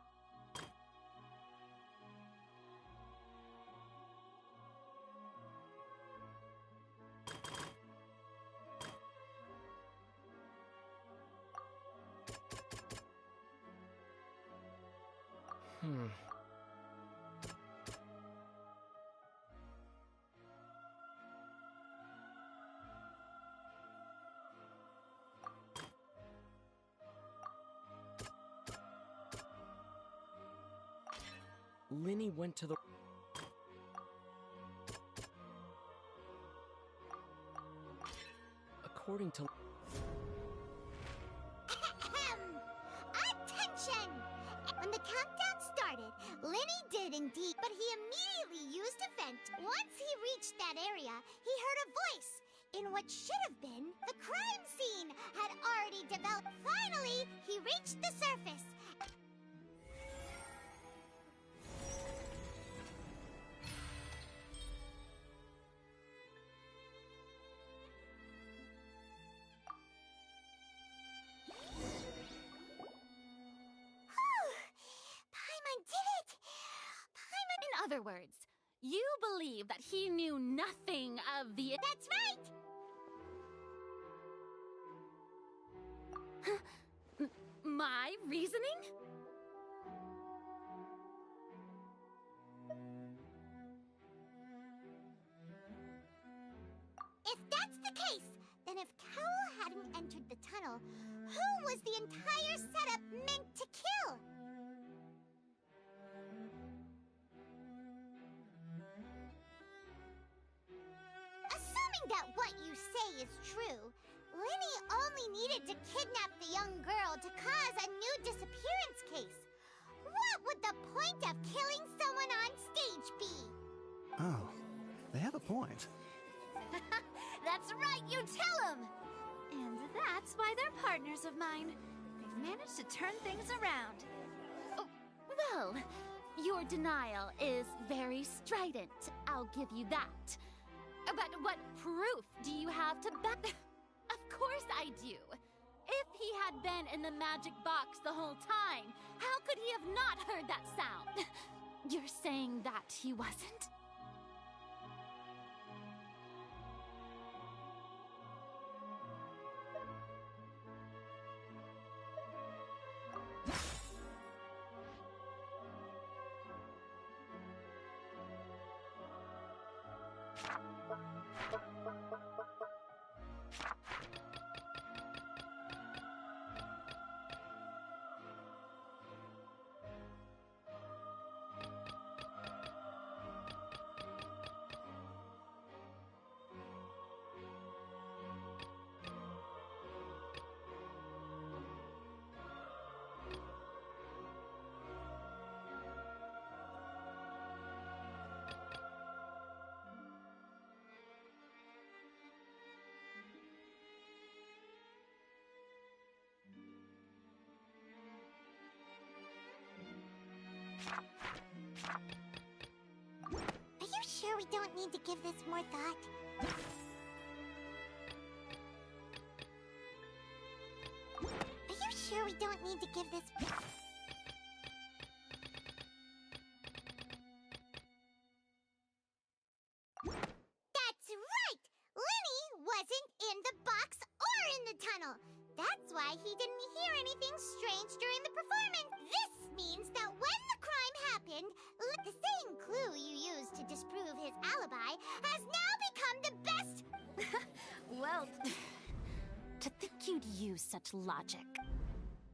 Linny went to the... According to... Attention! When the countdown started, Linny did indeed, but he immediately used a vent. Once he reached that area, he heard a voice in what should have been the crime scene had already developed. Finally, he reached the surface. In other words, you believe that he knew nothing of the... That's right! My reasoning? If that's the case, then if Cowell hadn't entered the tunnel, who was the entire setup meant to kill? that what you say is true, Linny only needed to kidnap the young girl to cause a new disappearance case. What would the point of killing someone on stage be? Oh, they have a point. That's right, you tell them! And that's why they're partners of mine. They've managed to turn things around. Oh, well, your denial is very strident, I'll give you that. But what proof do you have to back... Of course I do. If he had been in the magic box the whole time, how could he have not heard that sound? You're saying that he wasn't? Are you sure we don't need to give this more thought? Are you sure we don't need to give this... That's right! Linny wasn't in the box or in the tunnel. That's why he didn't hear anything strange during the performance. This means that when the crime happened, the same clue you used to disprove his alibi has now become the best... Well, to think you'd use such logic.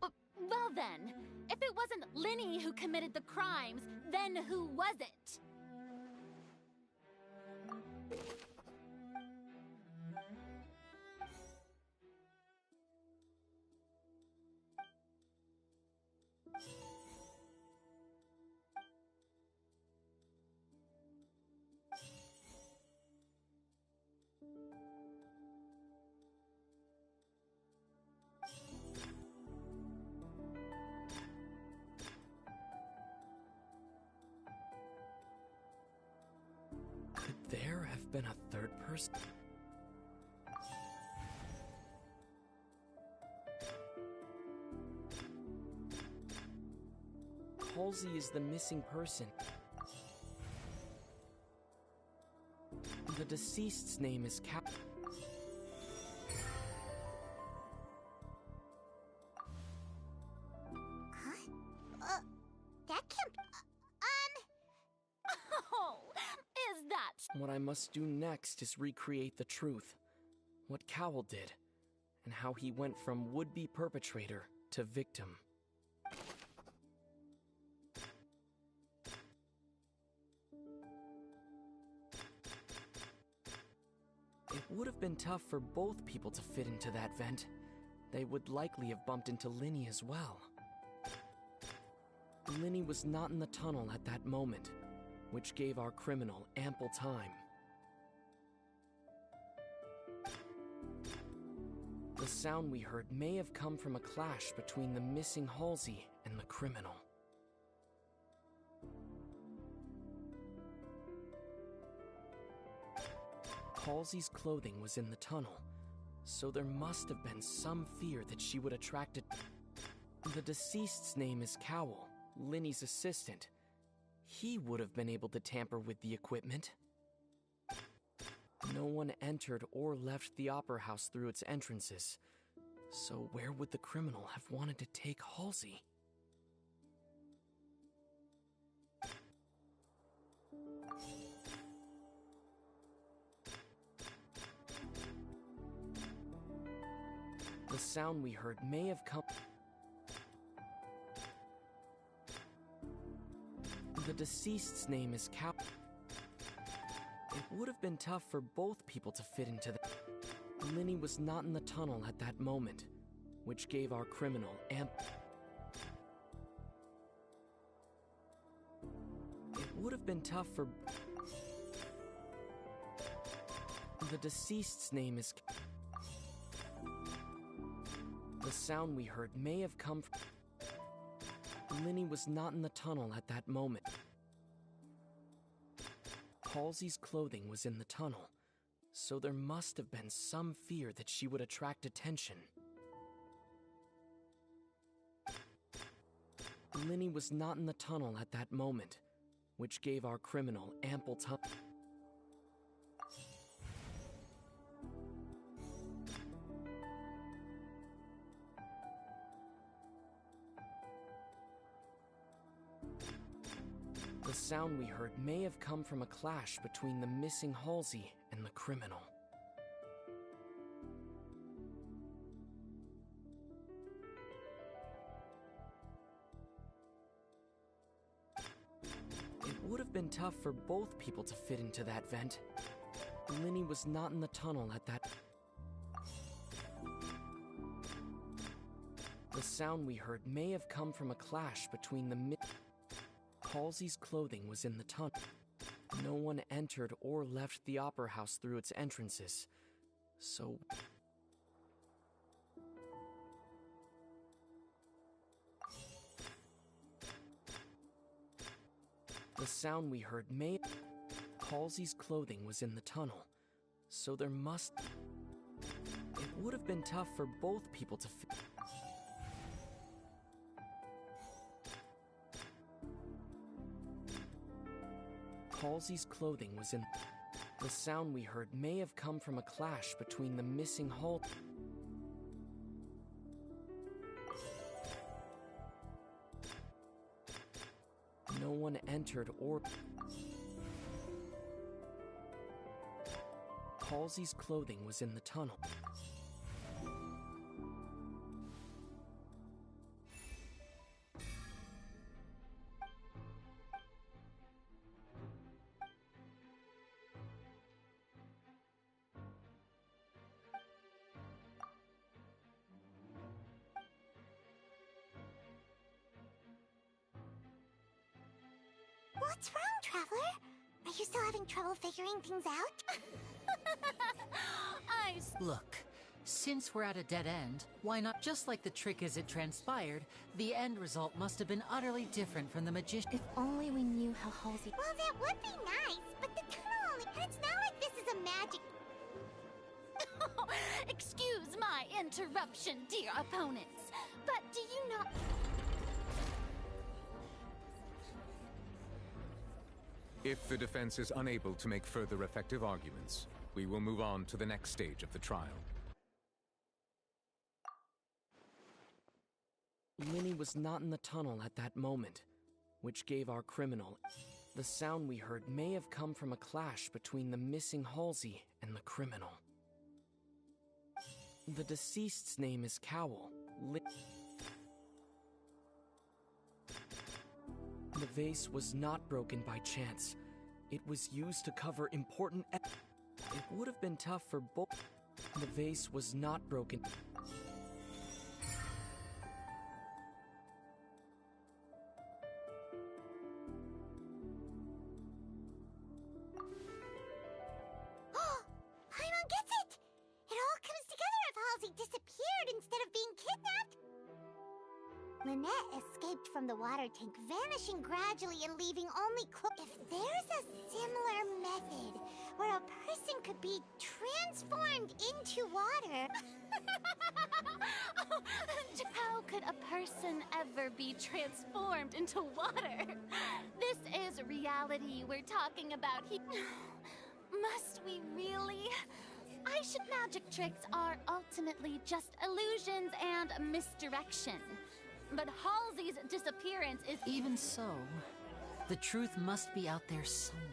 Well then, if it wasn't Linny who committed the crimes, then who was it? Could there have been a third person? Halsey is the missing person. The deceased's name is Cap. That can't... Oh, is that... What I must do next is recreate the truth. What Cowell did, and how he went from would-be perpetrator to victim. It would have been tough for both people to fit into that vent. They would likely have bumped into Linny as well. Linny was not in the tunnel at that moment, which gave our criminal ample time. The sound we heard may have come from a clash between the missing Halsey and the criminal. Halsey's clothing was in the tunnel, so there must have been some fear that she would attract it. The deceased's name is Cowell, Linny's assistant. He would have been able to tamper with the equipment. No one entered or left the opera house through its entrances, so where would the criminal have wanted to take Halsey? The sound we heard may have come... The deceased's name is Cap. It would have been tough for both people to fit into the... Linny was not in the tunnel at that moment, which gave our criminal It would have been tough for... The deceased's name is... The sound we heard may have come from... Linny was not in the tunnel at that moment. Halsey's clothing was in the tunnel, so there must have been some fear that she would attract attention. Linny was not in the tunnel at that moment, which gave our criminal ample time. The sound we heard may have come from a clash between the missing Halsey and the criminal. It would have been tough for both people to fit into that vent. Linny was not in the tunnel at that... The sound we heard may have come from a clash between the Halsey's clothing was in the tunnel. No one entered or left the opera house through its entrances, so... The sound we heard may... Halsey's clothing was in the tunnel, so there must... It would have been tough for both people to fit... Halsey's clothing was in... The sound we heard may have come from a clash between the missing Hal... No one entered or... Halsey's clothing was in the tunnel. What's wrong, Traveler? Are you still having trouble figuring things out? Look, since we're at a dead end, why not, just like the trick as it transpired, the end result must have been utterly different from the magician. If only we knew how Halsey... Well, that would be nice, but the tunnel only... And it's not like this is a magic... Excuse my interruption, dear opponents, but do you not... If the defense is unable to make further effective arguments, we will move on to the next stage of the trial. Linny was not in the tunnel at that moment, which gave our criminal... The sound we heard may have come from a clash between the missing Halsey and the criminal. The deceased's name is Cowell. The vase was not broken by chance. It was used to cover important... It would have been tough for both... The vase was not broken... Paimon gets it! It all comes together if Halsey disappeared instead of being kidnapped. Lynette escaped from the water tank, vanishing gradually and leaving only If there's a similar method where a person could be transformed into water... How could a person ever be transformed into water? This is reality we're talking about here. Must we really? Magic tricks are ultimately just illusions and misdirection. But Halsey's disappearance is... Even so, the truth must be out there somewhere.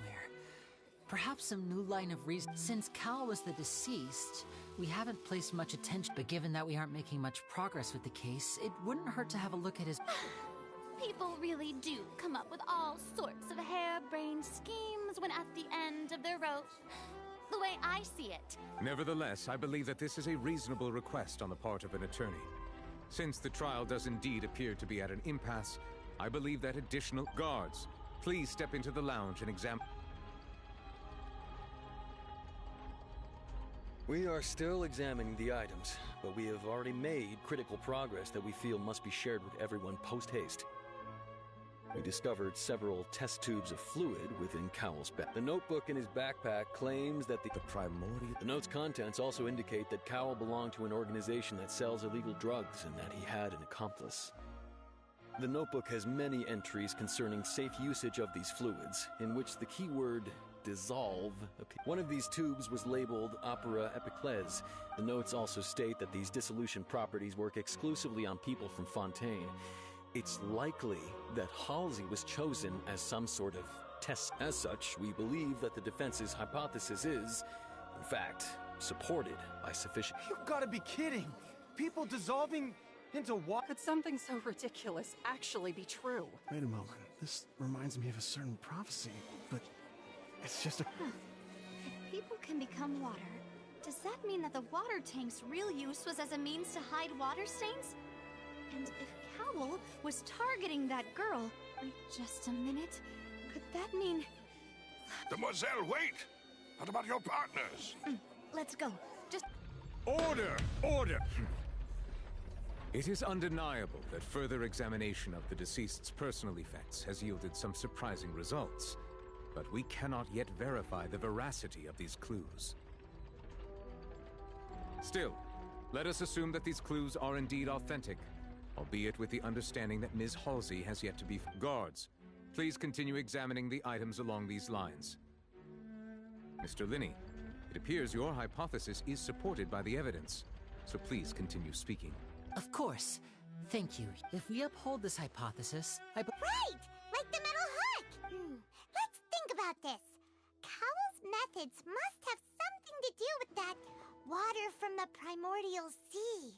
Perhaps some new line of reason. Since Cal was the deceased, we haven't placed much attention, but given that we aren't making much progress with the case, it wouldn't hurt to have a look at his... People really do come up with all sorts of harebrained schemes when at the end of their rope. The way I see it. Nevertheless, I believe that this is a reasonable request on the part of an attorney. Since the trial does indeed appear to be at an impasse, I believe that additional guards, please step into the lounge and examine. We are still examining the items, but we have already made critical progress that we feel must be shared with everyone post-haste. We discovered several test tubes of fluid within Cowell's back. The notebook in his backpack claims that the primordial... The note's contents also indicate that Cowell belonged to an organization that sells illegal drugs and that he had an accomplice. The notebook has many entries concerning safe usage of these fluids, in which the keyword dissolve appears. One of these tubes was labeled Opera Epiclese. The notes also state that these dissolution properties work exclusively on people from Fontaine. It's likely that Halsey was chosen as some sort of test. As such, we believe that the defense's hypothesis is, in fact, supported by sufficient... You've got to be kidding! People dissolving into water? Could something so ridiculous actually be true? Wait a moment. This reminds me of a certain prophecy, but it's just a... If people can become water, does that mean that the water tank's real use was as a means to hide water stains? And if Cowell was targeting that girl... Wait just a minute. Could that mean... Demoiselle, wait! What about your partners? Let's go. Just... Order! Order! It is undeniable that further examination of the deceased's personal effects has yielded some surprising results, but we cannot yet verify the veracity of these clues. Still, let us assume that these clues are indeed authentic, albeit with the understanding that Ms. Halsey has yet to be... Guards, please continue examining the items along these lines. Mr. Linney, it appears your hypothesis is supported by the evidence, so please continue speaking. Of course. Thank you. If we uphold this hypothesis, Right! Like the metal hook! Let's think about this. Cowell's methods must have something to do with that water from the primordial sea.